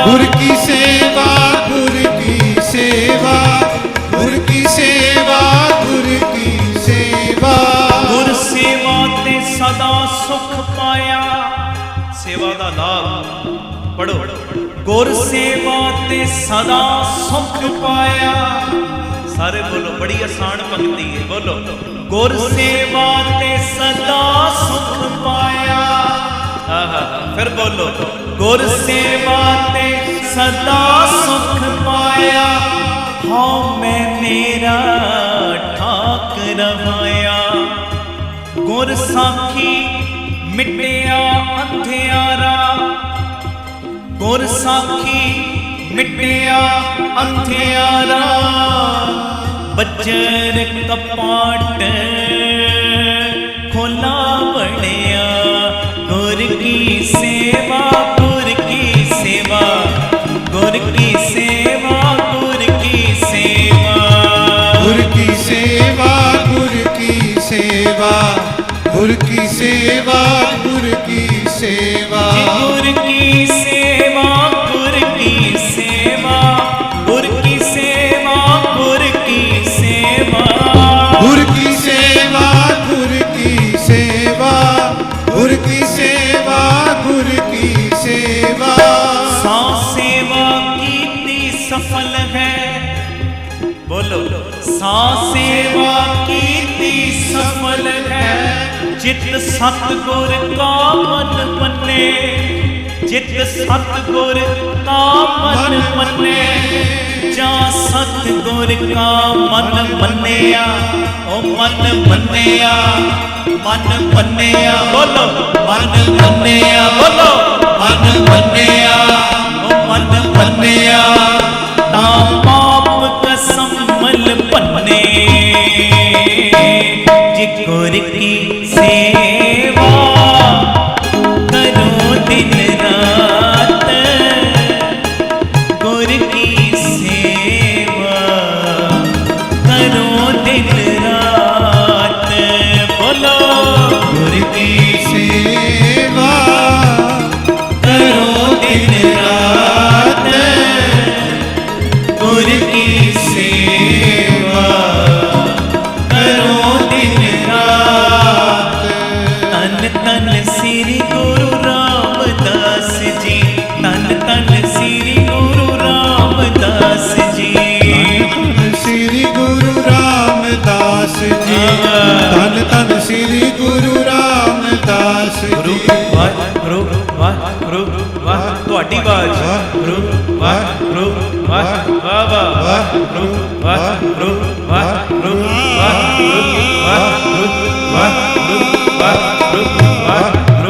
गुर की सेवा, गुर की सेवा, गुर की सेवा, गुर की सेवा। गुर सेवा ते सदा सुख पाया। सेवा का लाभ पढ़ो। गुर सेवा ते सदा सुख पाया। सारे बोलो, बड़ी आसान पंक्ति है। बोलो, गुर सेवा ते सदा सुख पाया। फिर बोलो, गुर सेवा ते सदा सुख पाया। हाँ मैं मेरा ठाक रवाया। गुर साखी मिटिया अंधियारा। गुर साखी मिटिया अंधियारा। बजर कपाट खोला बनिया। गुर की सेवा, गुर की सेवा, गुर की सेवा, गुर की सेवा, गुर की सेवा, गुर की सेवा, गुर की सेवा, गुर की सेवा, गुर की सेवा, गुर की सेवा, गुर की सेवा, गुर की सेवा, गुर की सेवा, गुर की सेवा, गुर की सेवा, गुर की सेवा। सा सेवा कीती सफल है। बोलो, सा सेवा कीती सफल है। जित सतगुर का मन मने। जित सतगुर का मन मने। जा सतगुर का मन मनिया। ओ मन मनिया, मन मनिया। बोलो, मन मनिया। बोलो, मन मनिया, ओ मन मनिया। ता पाप कसमल पन्ने। जिगुर की सेवा करो दिन रात। गुर की सेवा करो दिन रात। बोलो, गुर की सेवा करो दिन रात। गुर की सेवा करो दिन रात। तन तन श्री गुरु रामदास जी। तन तन श्री गुरु रामदास जी। श्री गुरु रामदास जी। धन धन श्री गुरु रामदास गुरु जी। वाहिगुरु वाहिगुरु वाह। ਤੁਹਾਡੀ ਆਵਾਜ਼। ਗੁਰੂ ਵਾਹਿਗੁਰੂ ਵਾਹ ਵਾਹ ਵਾਹ। ਗੁਰੂ ਵਾਹਿਗੁਰੂ ਵਾਹਿਗੁਰੂ ਵਾਹਿਗੁਰੂ ਵਾਹਿਗੁਰੂ ਵਾਹਿਗੁਰੂ ਵਾਹਿਗੁਰੂ ਵਾਹਿਗੁਰੂ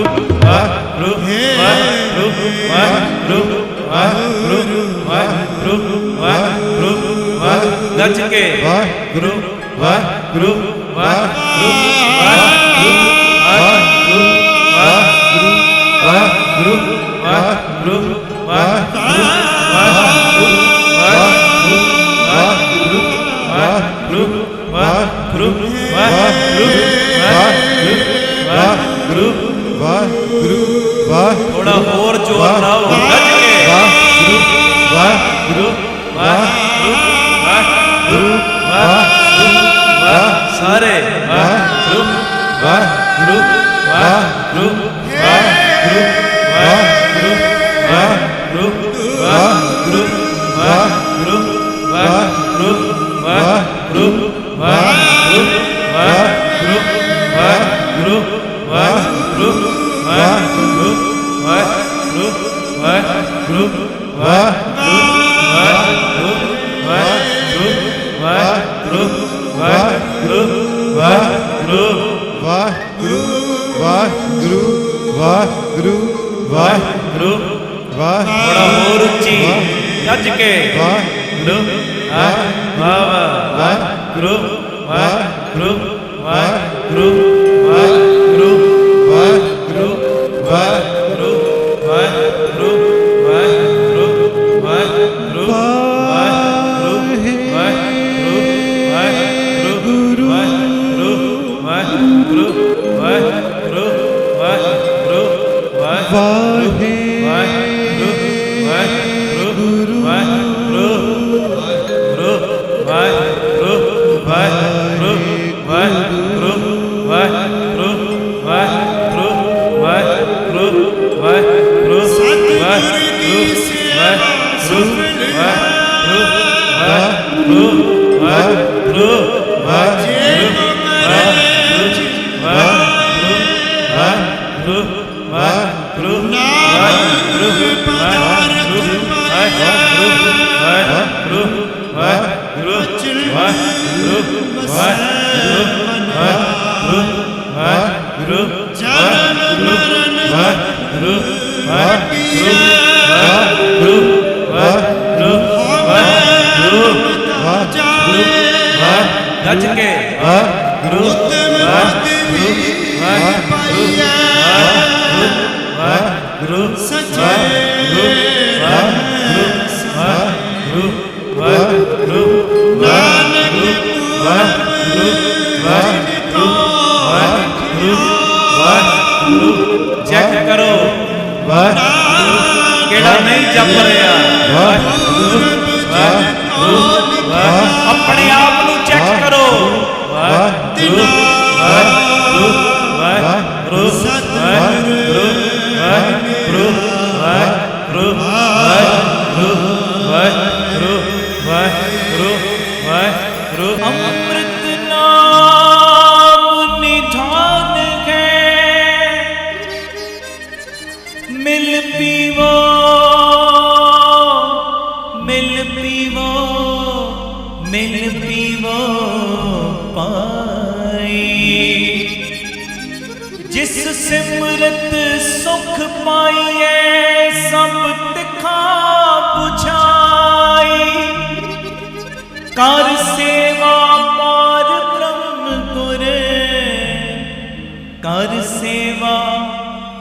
ਵਾਹਿਗੁਰੂ ਵਾਹਿਗੁਰੂ ਵਾਹਿਗੁਰੂ ਵਾਹਿਗੁਰੂ ਵਾਹਿਗੁਰੂ ਵਾਹਿਗੁਰੂ। ਗੱਜ ਕੇ ਵਾਹਿਗੁਰੂ ਵਾਹਿਗੁਰੂ ਵਾਹਿਗੁਰੂ ਵਾਹਿਗੁਰੂ ਵਾਹਿਗੁਰੂ ਵਾਹਿਗੁਰੂ ਵਾਹਿਗੁਰੂ ਵਾਹਿਗੁਰੂ ਵਾਹਿਗੁਰੂ ਵਾਹਿਗੁਰੂ ਵਾਹਿਗੁਰੂ ਵਾਹਿਗੁਰੂ ਵਾਹਿਗੁਰੂ ਵਾਹਿਗੁਰੂ ਵਾਹਿਗੁਰੂ ਵਾਹਿਗੁਰੂ ਵਾਹਿਗੁਰੂ। ਥੋੜਾ ਹੋਰ ਜ਼ੋਰ ਲਾਓ, ਗੱਜ ਕੇ ਵਾਹਿਗੁਰੂ ਵਾਹਿਗੁਰੂ ਵਾਹਿਗੁਰੂ ਵਾਹਿਗੁਰੂ ਵਾਹਿਗੁਰੂ ਵਾਹ। ਸਾਰੇ ਵਾਹਿਗੁਰੂ ਵਾਹਿਗੁਰੂ ਵਾਹਿਗੁਰੂ ਵਾਹਿਗੁਰੂ ਵਾਹਿਗੁਰੂ ਵਾਹਿਗੁਰੂ ਵਾਹਿਗੁਰੂ ਵਾਹਿਗੁਰੂ ਵਾਹਿਗੁਰੂ ਵਾਹਿਗੁਰੂ ਵਾਹਿਗੁਰੂ ਵਾਹਿਗੁਰੂ ਵਾਹਿਗੁਰੂ ਵਾਹਿਗੁਰੂ ਵਾਹਿਗੁਰੂ ਵਾਹਿਗੁਰੂ ਵਾਹਿਗੁਰੂ ਵਾਹਿਗੁਰੂ ਵਾਹਿਗੁਰੂ ਵਾਹਿਗੁਰੂ ਵਾਹਿਗੁਰੂ ਵਾਹਿਗੁਰੂ ਵਾਹਿਗੁਰੂ ਵਾਹਿਗੁਰੂ ਵਾਹਿਗੁਰੂ ਵਾਹਿਗੁਰੂ ਵਾਹਿਗੁਰੂ ਥੋੜਾ ਹੋਰ ਉੱਚੀ ਗੱਜ ਕੇ ਵਾਹਿਗੁਰੂ ਵਾਹਿਗੁਰੂ ਵਾਹਿਗੁਰੂ ਵਾਹਿਗੁਰੂ ਵਾਹਿਗੁਰੂ ਵਾਹਿਗੁਰੂ ਵਾਹਿਗੁਰੂ ਵਾਹਿਗੁਰੂ ਵਾਹਿਗੁਰੂ ਵਾਹਿਗੁਰੂ ਵਾਹਿਗੁਰੂ ਵਾਹਿਗੁਰੂ ਵਾਹਿਗੁਰੂ ਵਾਹਿਗੁਰੂ ਵਾਹਿਗੁਰੂ ਵਾਹਿਗੁਰੂ ਗੱਜ ਕੇ ਵਾਹਿਗੁਰੂ ਵਾਹਿਗੁਰੂ ਵਾਹਿਗੁਰੂ ਸੱਚੇ ਵਾਹਿਗੁਰੂ ਵਾਹਿਗੁਰੂ ਨਾਨਕ ਵਾਹਿਗੁਰੂ ਵਾਹਿਗੁਰੂ ਵਾਹਿਗੁਰੂ ਚੈੱਕ ਕਰੋ ਕਿਹੜਾ ਨਹੀਂ ਜਪ ਰਿਹਾ अपने आप को चेक करो वाहिगुरू वाहिगुरू वाहिगुरू वाहिगुरू वाहिगुरू वाहिगुरू वाहिगुरू वाहिगुरू वाहिगुरू अमृत नाम निधान है मिल पीवो मिल पीवो पाई जिस सिमरत सुख पाइए सब तिखा बुझाई कर सेवा पार ब्रह्म गुर कर सेवा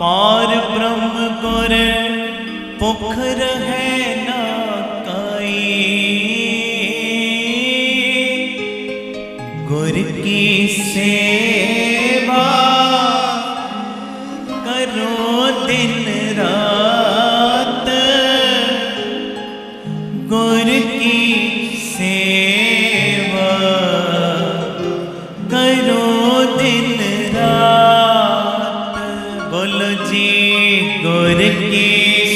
पार ब्रह्म गुर भुख रहे ना गुर की सेवा करो दिन रात गुर की सेवा करो दिन रात बोलो जी गुर की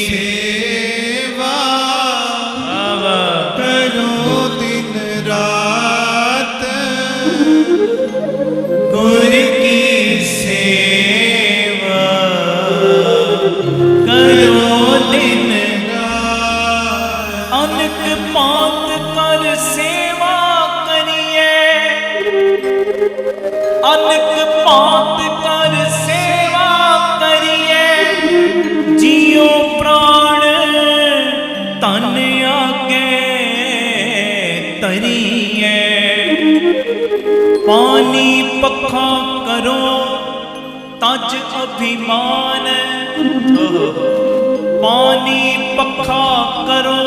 सेवा करो दिन रात गुर की सेवा करो दिन रात अनक पात कर सेवा करिए अनक पात कर सेवा करिए जियो प्राण तन आगे तरिए पानी पखा करो तज अभिमान पानी पखा करो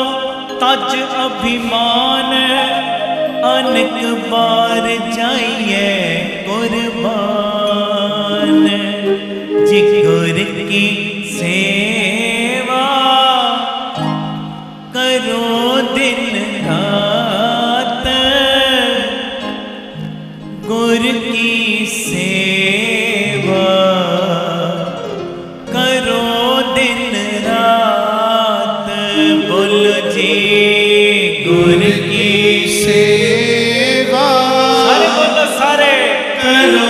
तज अभिमान अनक बार जाइए कुर्बान जी गुर की सेवा करो दिन रात गुर की सेवा करो दिन रात बोलो जी गुर की सेवा सारे बोलो सारे करो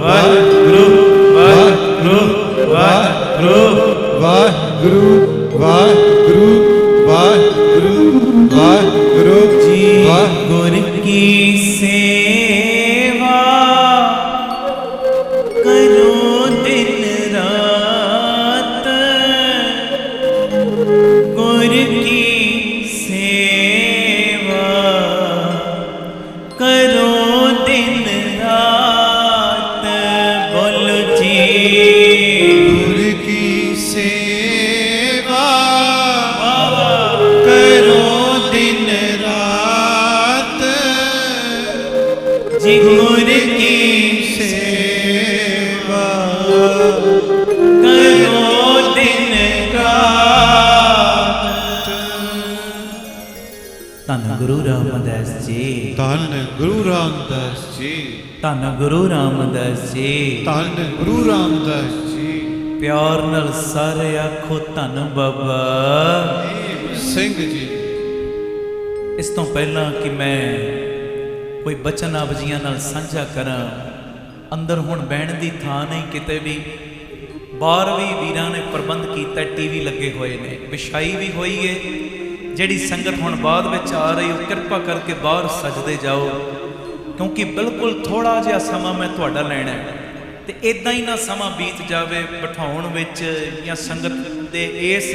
ਵਾਹਿਗੁਰੂ ਵਾਹਿਗੁਰੂ ਵਾਹਿਗੁਰੂ ਵਾਹਿਗੁਰੂ ਵਾਹਿਗੁਰੂ ਵਾਹਿਗੁਰੂ ਵਾਹਿਗੁਰੂ ਜੀ ਵਾਹਿਗੁਰੂ ਗੁਰ ਕੀ ਸੇਵਾ ਕਰੋ ਦਿਨ ਰਾਤ ਗੁਰ ਕੀ ਸੇਵਾ ਕਰੋ ਦਿਨ ਰਾਤ ਬੋਲੋ ਜੀ ਗੁਰ ਕੀ ਸੇਵਾ ਕਰੋ ਦਿਨ ਰਾਤ ਜੀ ਗੁਰ ਕੀ ਸੇਵਾ ਕਰੋ ਦਿਨ ਰਾਤ। ਧੰਨ ਗੁਰੂ ਰਾਮਦਾਸ ਜੀ, ਧੰਨ ਗੁਰੂ ਰਾਮਦਾਸ ਜੀ, ਧੰਨ ਗੁਰੂ ਰਾਮਦਾਸ ਜੀ। ਧੰਨ ਗੁਰੂ ਰਾਮਦਾਸ ਜੀ। ਪਿਆਰ ਨਾਲ ਸਾਰੇ ਆਖੋ ਧੰਨ ਬਾਬਾ ਸਿੰਘ ਜੀ। ਇਸ ਤੋਂ ਪਹਿਲਾਂ ਕਿ ਮੈਂ ਕੋਈ ਬਚਨ ਆਪ ਜੀਆਂ ਨਾਲ ਸਾਂਝਾ ਕਰਾਂ, ਅੰਦਰ ਹੁਣ ਬਹਿਣ ਦੀ ਥਾਂ ਨਹੀਂ ਕਿਤੇ ਵੀ। ਬਾਹਰ ਵੀ ਵੀਰਾਂ ਨੇ ਪ੍ਰਬੰਧ ਕੀਤਾ, ਟੀਵੀ ਲੱਗੇ ਹੋਏ ਨੇ, ਵਿਛਾਈ ਵੀ ਹੋਈ ਏ। ਜਿਹੜੀ ਸੰਗਤ ਹੁਣ ਬਾਅਦ ਵਿੱਚ ਆ ਰਹੀ, ਉਹ ਕਿਰਪਾ ਕਰਕੇ ਬਾਹਰ ਸਜਦੇ ਜਾਓ, ਕਿਉਂਕਿ ਬਿਲਕੁਲ ਥੋੜਾ ਜਿਹਾ ਸਮਾਂ ਮੈਂ ਤੁਹਾਡਾ ਲੈਣਾ ਹੈ। ਤੇ ਇਦਾਂ ਹੀ ਨਾ ਸਮਾਂ ਬੀਤ ਜਾਵੇ ਬਿਠਾਉਣ ਵਿੱਚ ਜਾਂ ਸੰਗਤ ਦੇ ਇਸ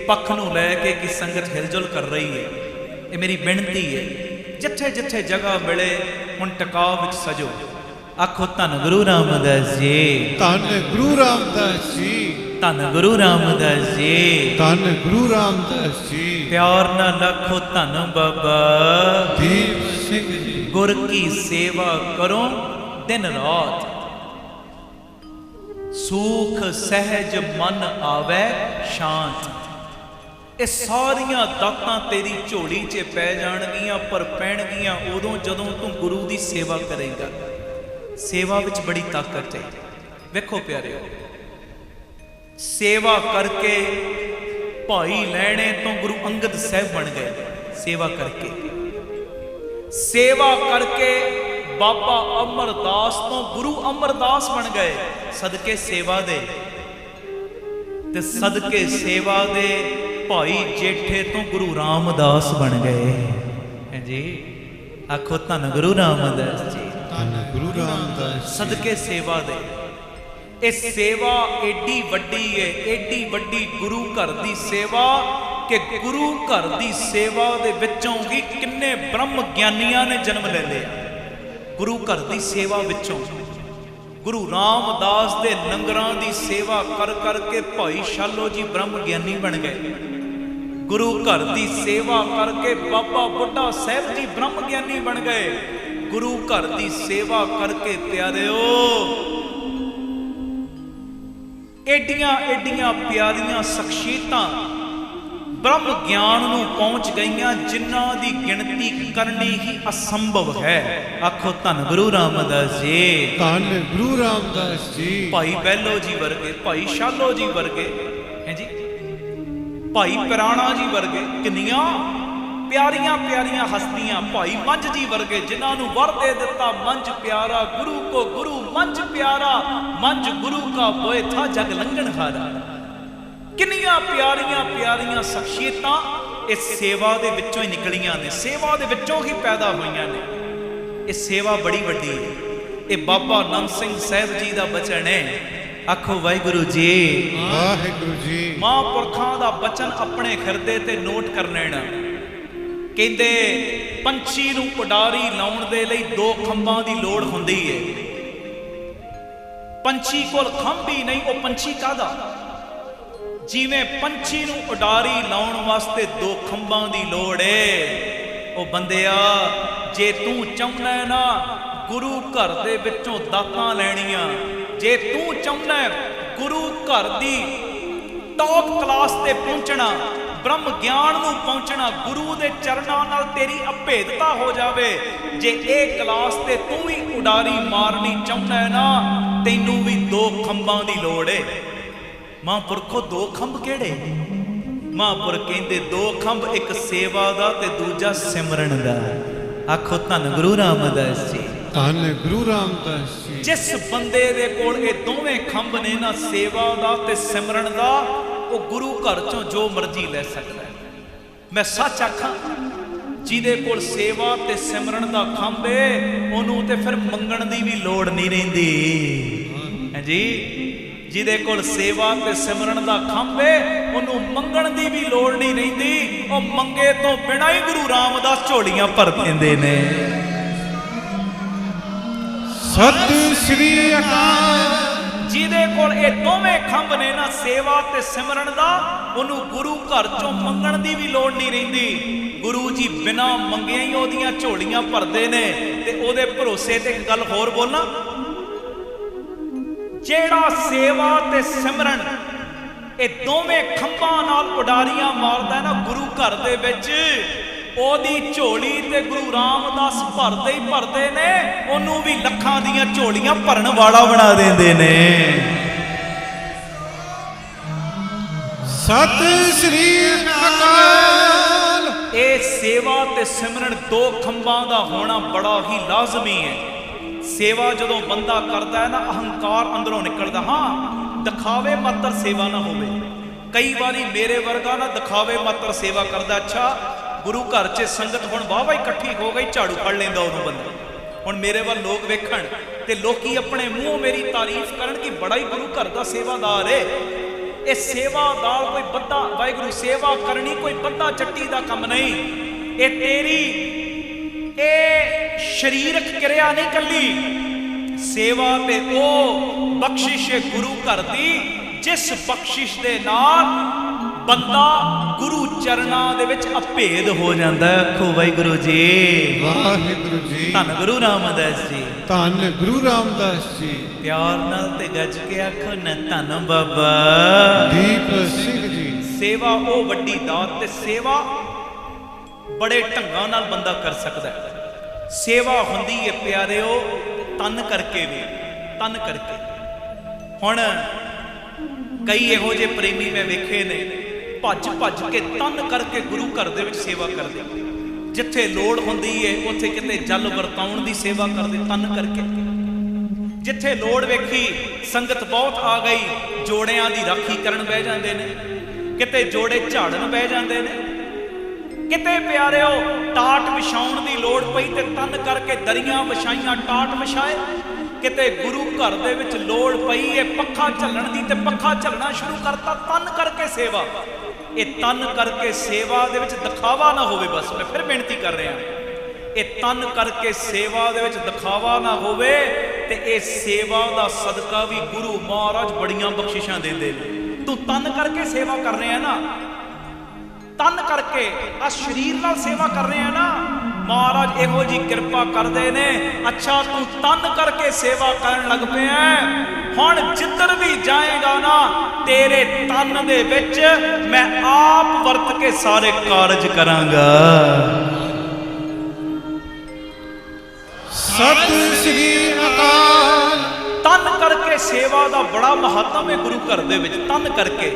ਪੱਖ ਨੂੰ ਲੈ ਕੇ ਕਿ ਸੰਗਤ ਹਿਲਜੁਲ ਕਰ ਰਹੀ ਹੈ। ਇਹ ਮੇਰੀ ਬੇਨਤੀ ਹੈ, ਜਿੱਥੇ ਜਿੱਥੇ ਜਗ੍ਹਾ ਮਿਲੇ ਹੁਣ ਟਿਕਾਅ ਵਿੱਚ ਸਜੋ। ਆਖੋ ਧੰਨ ਗੁਰੂ ਰਾਮਦਾਸ ਜੀ, ਧੰਨ ਗੁਰੂ ਰਾਮਦਾਸ ਜੀ, ਧੰਨ ਗੁਰੂ ਰਾਮਦਾਸ ਜੀ। ਧੰਨ ਗੁਰੂ ਰਾਮਦਾਸ ਜੀ। ਪਿਆਰ ਨਾਲ ਆਖੋ ਧੰਨ ਬਾਬਾ ਦੀਪ ਸਿੰਘ ਜੀ। ਗੁਰ ਕੀ ਸੇਵਾ ਕਰੋ ਦਿਨ ਰਾਤ, ਸੂਖ ਸਹਿਜ ਮਨ ਆਵੇ ਸ਼ਾਂਤ। ਇਹ ਸਾਰੀਆਂ ਦਾਤਾਂ ਤੇਰੀ ਝੋਲੀ 'ਚ ਪੈ ਜਾਣਗੀਆਂ, ਪਰ ਪੈਣਗੀਆਂ ਉਦੋਂ ਜਦੋਂ ਤੂੰ ਗੁਰੂ ਦੀ ਸੇਵਾ ਕਰੇਗਾ। ਸੇਵਾ ਵਿੱਚ ਬੜੀ ਤਾਕਤ ਹੈ। ਵੇਖੋ ਪਿਆਰਿਓ, ਸੇਵਾ ਕਰਕੇ ਭਾਈ ਲੈਣੇ ਤੋਂ ਗੁਰੂ ਅੰਗਦ ਸਾਹਿਬ ਬਣ ਗਏ। ਸੇਵਾ ਕਰਕੇ, ਸੇਵਾ ਕਰਕੇ ਬਾਬਾ ਅਮਰਦਾਸ ਤੋਂ ਗੁਰੂ ਅਮਰਦਾਸ ਬਣ ਗਏ। ਸਦਕੇ ਸੇਵਾ ਦੇ, ਤੇ ਸਦਕੇ ਸੇਵਾ ਦੇ ਭਾਈ ਜੇਠੇ ਤੋਂ ਗੁਰੂ ਰਾਮਦਾਸ ਬਣ ਗਏ। ਹਾਂਜੀ, ਆਖੋ ਧੰਨ ਗੁਰੂ ਰਾਮਦਾਸ ਜੀ, ਧੰਨ ਗੁਰੂ ਰਾਮਦਾਸ। ਸਦਕੇ ਸੇਵਾ ਦੇ। ਇਹ ਸੇਵਾ ਏਡੀ ਵੱਡੀ ਏ, ਏਡੀ ਵੱਡੀ ਗੁਰੂ ਘਰ ਦੀ ਸੇਵਾ ਕਿ ਗੁਰੂ ਘਰ ਦੀ ਸੇਵਾ ਦੇ ਵਿੱਚੋਂ ਹੀ ਕਿੰਨੇ ਬ੍ਰਹਮ ਗਿਆਨੀਆਂ ਨੇ ਜਨਮ ਲੈ ਲਿਆ। ਗੁਰੂ ਘਰ ਦੀ ਸੇਵਾ ਵਿੱਚੋਂ ਗੁਰੂ ਰਾਮਦਾਸ ਦੇ ਲੰਗਰਾਂ ਦੀ ਸੇਵਾ ਕਰ ਕਰਕੇ ਭਾਈ ਸ਼ਾਲੋ ਜੀ ਬ੍ਰਹਮ ਗਿਆਨੀ ਬਣ ਗਏ। ਗੁਰੂ ਘਰ ਦੀ ਸੇਵਾ ਕਰਕੇ ਬਾਬਾ ਬੁੱਢਾ ਸਾਹਿਬ ਜੀ ਬ੍ਰਹਮ ਗਿਆਨੀ ਬਣ ਗਏ। ਗੁਰੂ ਘਰ ਦੀ ਸੇਵਾ ਕਰਕੇ ਪਿਆਰਿਓ ਏਡੀਆਂ ਏਡੀਆਂ ਪਿਆਰੀਆਂ ਸ਼ਖਸੀਅਤਾਂ ਬ੍ਰਹਮ ਗਿਆਨ ਨੂੰ ਪਹੁੰਚ ਗਈਆਂ, ਜਿਨ੍ਹਾਂ ਦੀ ਗਿਣਤੀ ਕਰਨੀ ਹੀ ਅਸੰਭਵ ਹੈ। ਆਖੋ ਧੰਨ ਗੁਰੂ ਰਾਮਦਾਸ ਜੀ, ਧੰਨ ਗੁਰੂ ਰਾਮਦਾਸ ਜੀ। ਭਾਈ ਬਹਿਲੋ ਜੀ ਵਰਗੇ, ਭਾਈ ਸ਼ਾਲੋ ਜੀ ਵਰਗੇ, ਹੈ ਜੀ, ਭਾਈ ਪਿਰਾਣਾ ਜੀ ਵਰਗੇ, ਕਿੰਨੀਆਂ ਪਿਆਰੀਆਂ ਪਿਆਰੀਆਂ ਹਸਤੀਆਂ। ਭਾਈ ਮੰਝ ਜੀ ਵਰਗੇ, ਜਿਨ੍ਹਾਂ ਨੂੰ ਵਰ ਦੇ ਦਿੱਤਾ ਮੰਝ ਪਿਆਰਾ, ਗੁਰੂ ਕੋ ਗੁਰੂ ਮੰਝ ਪਿਆਰਾ, ਮੰਝ ਗੁਰੂ ਕਾ ਬੋਏ ਥਾ ਜਗ ਲੰਘਣ ਹਾਰਾ। ਕਿੰਨੀਆਂ ਪਿਆਰੀਆਂ ਪਿਆਰੀਆਂ ਸ਼ਖਸੀਅਤਾਂ ਇਸ ਸੇਵਾ ਦੇ ਵਿੱਚੋਂ ਹੀ ਨਿਕਲੀਆਂ ਨੇ, ਸੇਵਾ ਦੇ ਵਿੱਚੋਂ ਹੀ ਪੈਦਾ ਹੋਈਆਂ ਨੇ। ਇਹ ਸੇਵਾ ਬੜੀ ਵੱਡੀ ਹੈ। ਇਹ ਬਾਬਾ ਨੰਦ ਸਿੰਘ ਸਾਹਿਬ ਜੀ ਦਾ ਬਚਨ ਹੈ। ਆਖੋ ਵਾਹਿਗੁਰੂ ਜੀ, ਵਾਹਿਗੁਰੂ ਜੀ। ਮਹਾਂਪੁਰਖਾਂ ਦਾ ਬਚਨ ਆਪਣੇ ਹਿਰਦੇ ਤੇ ਨੋਟ ਕਰ ਲੈਣਾ। ਕਹਿੰਦੇ ਪੰਛੀ ਨੂੰ ਉਡਾਰੀ ਲਾਉਣ ਦੇ ਲਈ ਦੋ ਖੰਭਾਂ ਦੀ ਲੋੜ ਹੁੰਦੀ ਹੈ। ਪੰਛੀ ਕੋਲ ਖੰਭ ਹੀ ਨਹੀਂ, ਉਹ ਪੰਛੀ ਕਾਹਦਾ? ਜਿਵੇਂ ਪੰਛੀ ਨੂੰ ਉਡਾਰੀ ਲਾਉਣ ਵਾਸਤੇ ਦੋ ਖੰਭਾਂ ਦੀ ਲੋੜ ਏ। ਉਹ ਬੰਦਿਆ, ਜੇ ਤੂੰ ਚਾਹੁੰਦਾ ਨਾ ਗੁਰੂ ਘਰ ਦੇ ਵਿੱਚੋਂ ਦਾਤਾਂ ਲੈਣੀਆਂ, ਜੇ ਤੂੰ ਚਾਹੁੰਦਾ ਗੁਰੂ ਘਰ ਦੀ ਟੌਪ ਕਲਾਸ ਤੇ ਪਹੁੰਚਣਾ, ਬ੍ਰਹਮ ਗਿਆਨ ਨੂੰ ਪਹੁੰਚਣਾ, ਗੁਰੂ ਦੇ ਚਰਨਾਂ ਨਾਲ ਤੇਰੀ ਅਭੇਦਤਾ ਹੋ ਜਾਵੇ, ਜੇ ਇਹ ਕਲਾਸ ਤੇ ਤੂੰ ਵੀ ਉਡਾਰੀ ਮਾਰਨੀ ਚਾਹੁੰਦਾ ਨਾ, ਤੈਨੂੰ ਵੀ ਦੋ ਖੰਭਾਂ ਦੀ ਲੋੜ ਏ। ਮਹਾਂਪੁਰਖੋ ਦੋ ਖੰਭ ਕਿਹੜੇ? ਮਹਾਂਪੁਰਖ ਕਹਿੰਦੇ ਦੋ ਖੰਭ, ਇੱਕ ਸੇਵਾ ਦਾ ਤੇ ਦੂਜਾ ਸਿਮਰਨ ਦਾ। ਆਖੋ ਧੰਨ ਗੁਰੂ ਰਾਮਦਾਸ ਜੀ। ਧੰਨ ਗੁਰੂ ਰਾਮਦਾਸ ਜੀ। ਜਿਸ ਬੰਦੇ ਦੇ ਕੋਲ ਇਹ ਦੋਵੇਂ ਖੰਭ ਨੇ ਨਾ, ਸੇਵਾ ਦਾ ਤੇ ਸਿਮਰਨ ਦਾ, ਉਹ ਗੁਰੂ ਘਰ ਚੋਂ ਜੋ ਮਰਜ਼ੀ ਲੈ ਸਕਦਾ ਹੈ। ਮੈਂ ਸੱਚ ਆਖਾਂ, ਜਿਹਦੇ ਕੋਲ ਸੇਵਾ ਤੇ ਸਿਮਰਨ ਦਾ ਖੰਭ ਏ, ਉਹਨੂੰ ਤੇ ਫਿਰ ਮੰਗਣ ਦੀ ਵੀ ਲੋੜ ਨਹੀਂ ਰਹਿੰਦੀ ਹੈ ਜੀ। ਜਿਹਦੇ ਕੋਲ ਸੇਵਾ ਤੇ ਸਿਮਰਨ ਦਾ ਖੰਭ ਏ, ਉਹਨੂੰ ਮੰਗਣ ਦੀ ਵੀ ਲੋੜ ਨਹੀਂ ਰਹਿੰਦੀ। ਉਹ ਮੰਗੇ ਤੋਂ ਬਿਨਾਂ ਹੀ ਗੁਰੂ ਰਾਮਦਾਸ ਝੋਲੀਆਂ ਭਰ ਦਿੰਦੇ ਨੇ। ਸਤਿ ਸ੍ਰੀ ਅਕਾਲ। ਜਿਹਦੇ ਕੋਲ ਇਹ ਦੋਵੇਂ ਖੰਭ ਨੇ ਨਾ, ਸੇਵਾ ਤੇ ਸਿਮਰਨ ਦਾ, ਉਹਨੂੰ ਗੁਰੂ ਘਰ ਚੋਂ ਮੰਗਣ ਦੀ ਵੀ ਲੋੜ ਨਹੀਂ ਰਹਿੰਦੀ। ਗੁਰੂ ਜੀ ਬਿਨਾਂ ਮੰਗਿਆ ਹੀ ਉਹਦੀਆਂ ਝੋਲੀਆਂ ਭਰਦੇ ਨੇ। ਤੇ ਉਹਦੇ ਭਰੋਸੇ ਤੇ ਇੱਕ ਗੱਲ ਹੋਰ ਬੋਲਾਂ, ਜਿਹੜਾ ਸੇਵਾ ਤੇ ਸਿਮਰਨ ਇਹ ਦੋਵੇਂ ਖੰਭਾਂ ਨਾਲ ਉਡਾਰੀਆਂ ਮਾਰਦਾ ਨਾ ਗੁਰੂ ਘਰ ਦੇ ਵਿੱਚ, ਉਹਦੀ ਝੋਲੀ ਤੇ ਗੁਰੂ ਰਾਮਦਾਸ ਭਰਦੇ ਹੀ ਭਰਦੇ ਨੇ। ਉਹਨੂੰ ਵੀ ਲੱਖਾਂ ਦੀਆਂ ਝੋਲੀਆਂ ਭਰਨ ਵਾਲਾ ਬਣਾ ਦਿੰਦੇ ਨੇ। ਸਤਿ ਸ੍ਰੀ ਅਕਾਲ। ਇਹ ਸੇਵਾ ਤੇ ਸਿਮਰਨ ਦੋ ਖੰਭਾਂ ਦਾ ਹੋਣਾ ਬੜਾ ਹੀ ਲਾਜ਼ਮੀ ਹੈ। ਸੇਵਾ ਜਦੋਂ ਬੰਦਾ ਕਰਦਾ ਹੈ ਨਾ, ਅਹੰਕਾਰ ਅੰਦਰੋਂ ਨਿਕਲਦਾ। ਹਾਂ, ਦਿਖਾਵੇ ਮਾਤਰ ਸੇਵਾ ਨਾ ਹੋਵੇ। ਕਈ ਵਾਰੀ ਮੇਰੇ ਵਰਗਾ ਨਾ ਦਿਖਾਵੇ ਮਾਤਰ ਸੇਵਾ ਕਰਦਾ। ਅੱਛਾ, ਗੁਰੂ ਘਰ 'ਚ ਸੰਗਤ ਹੁਣ ਵਾਹ ਇਕੱਠੀ ਹੋ ਗਈ, ਝਾੜੂ ਫੜ ਲੈਂਦਾ ਉਦੋਂ ਬੰਦਾ। ਹੁਣ ਮੇਰੇ ਵੱਲ ਲੋਕ ਵੇਖਣ ਤੇ ਲੋਕੀ ਆਪਣੇ ਮੂੰਹੋਂ ਮੇਰੀ ਤਾਰੀਫ ਕਰਨ ਕਿ ਬੜਾ ਹੀ ਗੁਰੂ ਘਰ ਦਾ ਸੇਵਾਦਾਰ ਏ। ਇਹ ਸੇਵਾਦਾਰ ਕੋਈ ਬੱਧਾ, ਵਾਹਿਗੁਰੂ ਸੇਵਾ ਕਰਨੀ ਕੋਈ ਬੱਧਾ ਚੱਟੀ ਦਾ ਕੰਮ ਨਹੀਂ। ਇਹ ਤੇਰੀ ਇਹ ਸਰੀਰਕ ਕਿਰਿਆ ਨਹੀਂ ਕੱਲੀ। ਸੇਵਾ ਤੇ ਉਹ ਬਖਸ਼ਿਸ਼ ਹੈ ਗੁਰੂ ਘਰ ਦੀ, ਜਿਸ ਬਖਸ਼ਿਸ਼ ਦੇ ਨਾਲ ਬੰਦਾ ਗੁਰੂ ਚਰਨਾਂ ਦੇ ਵਿੱਚ ਅਭੇਦ ਹੋ ਜਾਂਦਾ। ਆਖੋ ਵਾਹਿਗੁਰੂ ਜੀ। ਵਾਹਿਗੁਰੂ ਜੀ। ਧੰਨ ਗੁਰੂ ਰਾਮਦਾਸ ਜੀ। ਧੰਨ ਗੁਰੂ ਰਾਮਦਾਸ ਜੀ। ਪਿਆਰ ਨਾਲ ਤੇ ਗੱਜ ਕੇ ਆਖੋ ਨਾ, ਧੰਨ ਬਾਬਾ ਦੀਪ ਸਿੰਘ ਜੀ। ਸੇਵਾ ਉਹ ਵੱਡੀ ਦਾਤ, ਤੇ ਸੇਵਾ ਬੜੇ ਢੰਗਾਂ ਨਾਲ ਬੰਦਾ ਕਰ ਸਕਦਾ ਹੈ। ਸੇਵਾ ਹੁੰਦੀ ਹੈ ਪਿਆਰਿਓ ਤਨ ਕਰਕੇ ਵੀ, ਤਨ ਕਰਕੇ। ਹੁਣ ਕਈ ਇਹੋ ਜਿਹੇ ਪ੍ਰੇਮੀ ਮੈਂ ਵੇਖੇ ਨੇ, ਭੱਜ ਭੱਜ ਕੇ ਤਨ ਕਰਕੇ ਗੁਰੂ ਘਰ ਦੇ ਵਿੱਚ ਸੇਵਾ ਕਰਦੇ। ਜਿੱਥੇ ਲੋੜ ਹੁੰਦੀ ਏ ਉੱਥੇ ਕਿਤੇ ਜਲ ਵਰਤਾਉਣ ਦੀ ਸੇਵਾ ਕਰਦੇ ਤਨ ਕਰਕੇ। ਜਿੱਥੇ ਲੋੜ ਵੇਖੀ, ਸੰਗਤ ਬਹੁਤ ਆ ਗਈ, ਜੋੜਿਆਂ ਦੀ ਰਾਖੀ ਕਰਨ ਬਹਿ ਜਾਂਦੇ ਨੇ, ਕਿਤੇ ਜੋੜੇ ਝਾੜਨ ਬਹਿ ਜਾਂਦੇ ਨੇ, ਕਿਤੇ ਪਿਆਰਿਓ ਟਾਟ ਵਿਛਾਉਣ ਦੀ ਲੋੜ ਪਈ ਤੇ ਤਨ ਕਰਕੇ ਦਰੀਆਂ ਵਿਛਾਈਆਂ, ਟਾਟ ਵਿਛਾਏ। ਕਿਤੇ ਗੁਰੂ ਘਰ ਦੇ ਵਿੱਚ ਲੋੜ ਪਈ ਏ ਪੱਖਾ ਝੱਲਣ ਦੀ ਤੇ ਪੱਖਾ ਝੱਲਣਾ ਸ਼ੁਰੂ ਕਰਤਾ। ਤਨ ਕਰਕੇ ਸੇਵਾ। ਇਹ ਤਨ ਕਰਕੇ ਸੇਵਾ ਦੇ ਵਿੱਚ ਦਿਖਾਵਾ ਨਾ ਹੋਵੇ। ਬਸ ਮੈਂ ਫਿਰ ਬੇਨਤੀ ਕਰ ਰਿਹਾ, ਇਹ ਤਨ ਕਰਕੇ ਸੇਵਾ ਦੇ ਵਿੱਚ ਦਿਖਾਵਾ ਨਾ ਹੋਵੇ। ਤੇ ਇਹ ਸੇਵਾ ਦਾ ਸਦਕਾ ਵੀ ਗੁਰੂ ਮਹਾਰਾਜ ਬੜੀਆਂ ਬਖਸ਼ਿਸ਼ਾਂ ਦਿੰਦੇ ਨੇ। ਤੂੰ ਤਨ ਕਰਕੇ ਸੇਵਾ ਕਰ ਰਿਹਾ ਨਾ, ਤਨ ਕਰਕੇ ਆ ਸਰੀਰ ਨਾਲ ਸੇਵਾ ਕਰ ਰਹੇ ਆ ਨਾ, ਮਹਾਰਾਜ ਇਹੋ ਜੀ ਕਿਰਪਾ ਕਰਦੇ ਨੇ। ਅੱਛਾ, ਤੂੰ ਤਨ ਕਰਕੇ ਸੇਵਾ ਕਰਨ ਲੱਗ ਪਿਆ, ਹੁਣ ਜਿੱਧਰ ਵੀ ਜਾਏਗਾ ਨਾ, ਤੇਰੇ ਤਨ ਦੇ ਵਿੱਚ ਮੈਂ ਆਪ ਵਰਤ ਕੇ ਸਾਰੇ ਕਾਰਜ ਕਰਾਂਗਾ। ਸਤਿ ਸ੍ਰੀ ਅਕਾਲ। ਤਨ ਕਰਕੇ ਸੇਵਾ ਦਾ ਬੜਾ ਮਹੱਤਵ ਹੈ ਗੁਰੂ ਘਰ ਦੇ ਵਿੱਚ। ਤਨ ਕਰਕੇ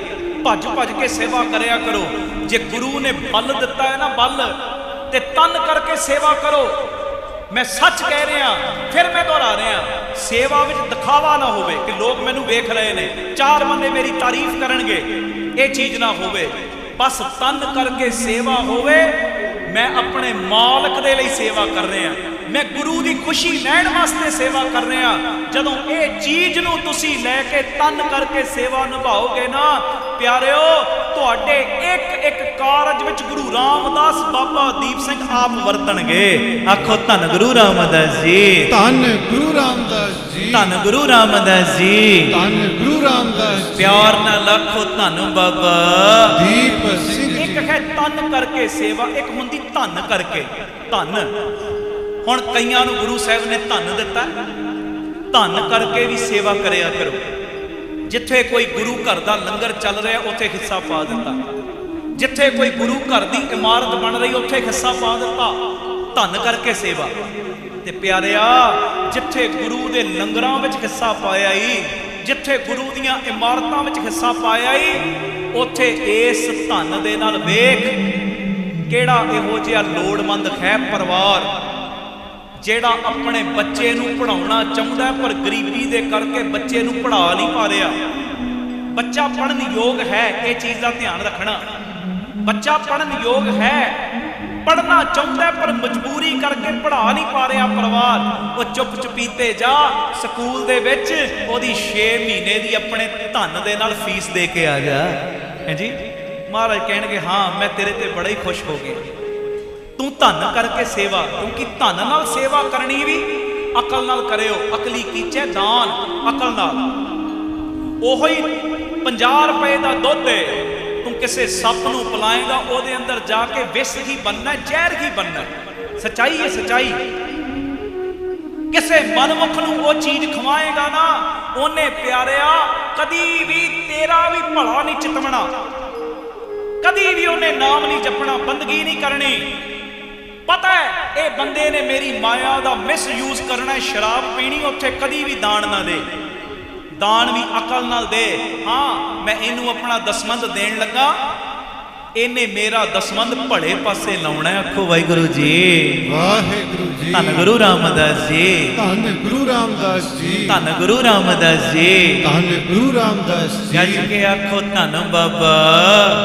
ਭੱਜ ਭੱਜ ਕੇ ਸੇਵਾ ਕਰਿਆ ਕਰੋ। ਜੇ ਗੁਰੂ ਨੇ ਬਲ ਦਿੱਤਾ ਹੈ ਨਾ, ਬਲ, ਤੇ ਤਨ ਕਰਕੇ ਸੇਵਾ ਕਰੋ। ਮੈਂ ਸੱਚ ਕਹਿ ਰਿਹਾ, ਫਿਰ ਮੈਂ ਦੁਹਰਾ ਰਿਹਾ, ਸੇਵਾ ਵਿੱਚ ਦਿਖਾਵਾ ਨਾ ਹੋਵੇ ਕਿ ਲੋਕ ਮੈਨੂੰ ਵੇਖ ਰਹੇ ਨੇ, ਚਾਰ ਬੰਦੇ ਮੇਰੀ ਤਾਰੀਫ ਕਰਨਗੇ, ਇਹ ਚੀਜ਼ ਨਾ ਹੋਵੇ। ਬਸ ਤਨ ਕਰਕੇ ਸੇਵਾ ਹੋਵੇ। ਮੈਂ ਆਪਣੇ ਮਾਲਕ ਦੇ ਲਈ ਸੇਵਾ ਕਰ ਰਿਹਾ, ਮੈਂ ਗੁਰੂ ਦੀ ਖੁਸ਼ੀ ਲੈਣ ਵਾਸਤੇ ਸੇਵਾ ਕਰ ਰਿਹਾ। ਜਦੋਂ ਇਹ ਚੀਜ਼ ਨੂੰ ਤੁਸੀਂ ਲੈ ਕੇ ਤਨ ਕਰਕੇ ਸੇਵਾ ਨਿਭਾਓਗੇ ਨਾ ਪਿਆਰਿਓ, ਤੁਹਾਡੇ ਇੱਕ ਇੱਕ ਕਾਰਜ ਵਿੱਚ ਗੁਰੂ ਰਾਮਦਾਸ ਬਾਬਾ ਦੀਪ ਸਿੰਘ ਆਪ ਵਰਤਣਗੇ। ਆਖੋ ਧੰਨ ਗੁਰੂ ਰਾਮਦਾਸ ਜੀ। ਧੰਨ ਗੁਰੂ ਰਾਮਦਾਸ ਜੀ। ਧੰਨ ਗੁਰੂ ਰਾਮਦਾਸ ਜੀ। ਧੰਨ ਗੁਰੂ ਰਾਮਦਾਸ ਜੀ। ਪਿਆਰ ਨਾਲ ਆਖੋ ਧੰਨ ਬਾਬਾ ਦੀਪ ਸਿੰਘ ਜੀ। ਇੱਕ ਹੈ ਤਨ ਕਰਕੇ ਸੇਵਾ, ਇੱਕ ਹੁੰਦੀ ਧਨ ਕਰਕੇ। ਧਨ, ਹੁਣ ਕਈਆਂ ਨੂੰ ਗੁਰੂ ਸਾਹਿਬ ਨੇ ਧਨ ਦਿੱਤਾ, ਧਨ ਕਰਕੇ ਵੀ ਸੇਵਾ ਕਰਿਆ ਕਰੋ। ਜਿੱਥੇ ਕੋਈ ਗੁਰੂ ਘਰ ਦਾ ਲੰਗਰ ਚੱਲ ਰਿਹਾ ਉੱਥੇ ਹਿੱਸਾ ਪਾ ਦਿੱਤਾ, ਜਿੱਥੇ ਕੋਈ ਗੁਰੂ ਘਰ ਦੀ ਇਮਾਰਤ ਬਣ ਰਹੀ ਉੱਥੇ ਹਿੱਸਾ ਪਾ ਦਿੱਤਾ। ਧਨ ਕਰਕੇ ਸੇਵਾ। ਤੇ ਪਿਆਰਿਆ, ਜਿੱਥੇ ਗੁਰੂ ਦੇ ਲੰਗਰਾਂ ਵਿੱਚ ਹਿੱਸਾ ਪਾਇਆ ਈ, ਜਿੱਥੇ ਗੁਰੂ ਦੀਆਂ ਇਮਾਰਤਾਂ ਵਿੱਚ ਹਿੱਸਾ ਪਾਇਆ ਈ, ਉੱਥੇ ਇਸ ਧਨ ਦੇ ਨਾਲ ਵੇਖ ਕਿਹੜਾ ਇਹੋ ਜਿਹਾ ਲੋੜਵੰਦ ਹੈ ਪਰਿਵਾਰ ਜਿਹੜਾ ਆਪਣੇ ਬੱਚੇ ਨੂੰ ਪੜਾਉਣਾ ਚਾਹੁੰਦਾ ਪਰ ਗਰੀਬੀ ਦੇ ਕਰਕੇ ਬੱਚੇ ਨੂੰ ਪੜਾ ਨਹੀਂ ਪਾ ਰਿਹਾ। ਬੱਚਾ ਪੜ੍ਹਨ ਯੋਗ ਹੈ, ਇਹ ਚੀਜ਼ ਦਾ ਧਿਆਨ ਰੱਖਣਾ। ਬੱਚਾ ਪੜ੍ਹਨ ਯੋਗ ਹੈ, ਪੜ੍ਹਨਾ ਚਾਹੁੰਦਾ ਪਰ ਮਜਬੂਰੀ ਕਰਕੇ ਪੜ੍ਹਾ ਨਹੀਂ ਪਾ ਰਿਹਾ ਪਰਿਵਾਰ। ਉਹ ਚੁੱਪ ਚਪੀਤੇ ਜਾ ਸਕੂਲ ਦੇ ਵਿੱਚ ਉਹਦੀ 6 ਮਹੀਨੇ ਦੀ ਆਪਣੇ ਧਨ ਦੇ ਨਾਲ ਫੀਸ ਦੇ ਕੇ ਆ ਜਾ। ਹੈ ਜੀ, ਮਹਾਰਾਜ ਕਹਿਣਗੇ ਹਾਂ ਮੈਂ ਤੇਰੇ ਤੇ ਬੜਾ ਹੀ ਖੁਸ਼ ਹੋ ਗਿਆ, ਤੂੰ ਧਨ ਕਰਕੇ ਸੇਵਾ, ਕਿਉਂਕਿ ਧਨ ਨਾਲ ਸੇਵਾ ਕਰਨੀ ਵੀ ਅਕਲ ਨਾਲ ਕਰਿਓ। ਅਕਲੀ ਕੀਚੇ ਦਾਨ, ਅਕਲ ਨਾਲ। ਉਹੋ ਹੀ 50 ਰੁਪਏ ਦਾ ਦੁੱਧ ਹੈ, ਤੂੰ ਕਿਸੇ ਸੱਪ ਨੂੰ ਪਿਲਾਏਗਾ ਉਹਦੇ ਅੰਦਰ ਜਾ ਕੇ ਵਿਸ਼ ਹੀ ਬਣਨਾ, ਜ਼ਹਿਰ ਹੀ ਬਣਨਾ। ਸੱਚਾਈ ਹੈ, ਸੱਚਾਈ। ਕਿਸੇ ਮਨਮੁਖ ਨੂੰ ਉਹ ਚੀਜ਼ ਖਵਾਏਗਾ ਨਾ, ਉਹਨੇ ਪਿਆਰਿਆ ਕਦੀ ਵੀ ਤੇਰਾ ਵੀ ਭਲਾ ਨਹੀਂ ਚਿਤਵਣਾ, ਕਦੀ ਵੀ ਉਹਨੇ ਨਾਮ ਨਹੀਂ ਜਪਣਾ, ਬੰਦਗੀ ਨਹੀਂ ਕਰਨੀ। ਪਤਾ ਹੈ ਇਹ ਬੰਦੇ ਨੇ ਮੇਰੀ ਮਾਇਆ ਦਾ ਮਿਸਯੂਜ਼ ਕਰਨਾ, ਸ਼ਰਾਬ ਪੀਣੀ, ਉੱਥੇ ਕਦੀ ਵੀ ਦਾਨ ਨਾ ਦੇ। ਦਾਨ ਵੀ ਅਕਲ ਨਾਲ ਦੇ। ਹਾਂ ਮੈਂ ਇਹਨੂੰ ਆਪਣਾ ਦਸਵੰਧ ਦੇਣ ਲੱਗਾ, ਇਹਨੇ ਮੇਰਾ ਦਸਵੰਧ ਭਲੇ ਪਾਸੇ ਲਾਉਣਾ। ਆਖੋ ਵਾਹਿਗੁਰੂ ਜੀ, ਵਾਹਿਗੁਰੂ ਜੀ। ਧੰਨ ਗੁਰੂ ਰਾਮਦਾਸ ਜੀ, ਧੰਨ ਗੁਰੂ ਰਾਮਦਾਸ ਜੀ, ਧੰਨ ਗੁਰੂ ਰਾਮਦਾਸ ਜੀ, ਧੰਨ ਗੁਰੂ ਰਾਮਦਾਸ ਜੀ। ਗੱਜ ਕੇ ਆਖੋ ਧੰਨ ਬਾਬਾ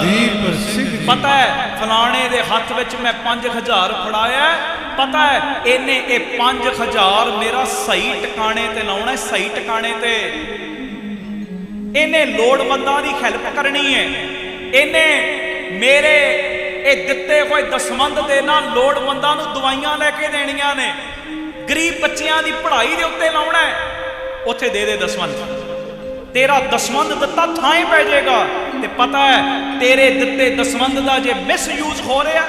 ਦੀਪ ਸਿੰਘ ਜੀ। ਪਤਾ ਹੈ ਫਲਾਣੇ ਦੇ ਹੱਥ ਵਿੱਚ ਮੈਂ 5000 ਫੜਾਇਆ, ਪਤਾ ਹੈ ਇਹਨੇ ਇਹ 5000 ਮੇਰਾ ਸਹੀ ਟਿਕਾਣੇ ਤੇ ਲਾਉਣਾ, ਸਹੀ ਟਿਕਾਣੇ ਤੇ। ਇਹਨੇ ਲੋੜਵੰਦਾਂ ਦੀ ਹੈਲਪ ਕਰਨੀ ਹੈ, ਇਹਨੇ ਮੇਰੇ ਇਹ ਦਿੱਤੇ ਹੋਏ ਦਸਵੰਧ ਦੇ ਨਾਲ ਲੋੜਵੰਦਾਂ ਨੂੰ ਦਵਾਈਆਂ ਲੈ ਕੇ ਦੇਣੀਆਂ ਨੇ, ਗਰੀਬ ਬੱਚਿਆਂ ਦੀ ਪੜ੍ਹਾਈ ਦੇ ਉੱਤੇ ਲਾਉਣਾ ਹੈ। ਉੱਥੇ ਦੇ ਦੇ ਦਸਵੰਧ, ਤੇਰਾ ਦਸਵੰਧ ਦਿੱਤਾ ਥਾਂ ਪੈ ਜਾਏਗਾ। ਤੇ ਪਤਾ ਹੈ ਤੇਰੇ ਦਿੱਤੇ ਦਸਵੰਧ ਦਾ ਜੇ ਮਿਸਯੂਜ਼ ਹੋ ਰਿਹਾ,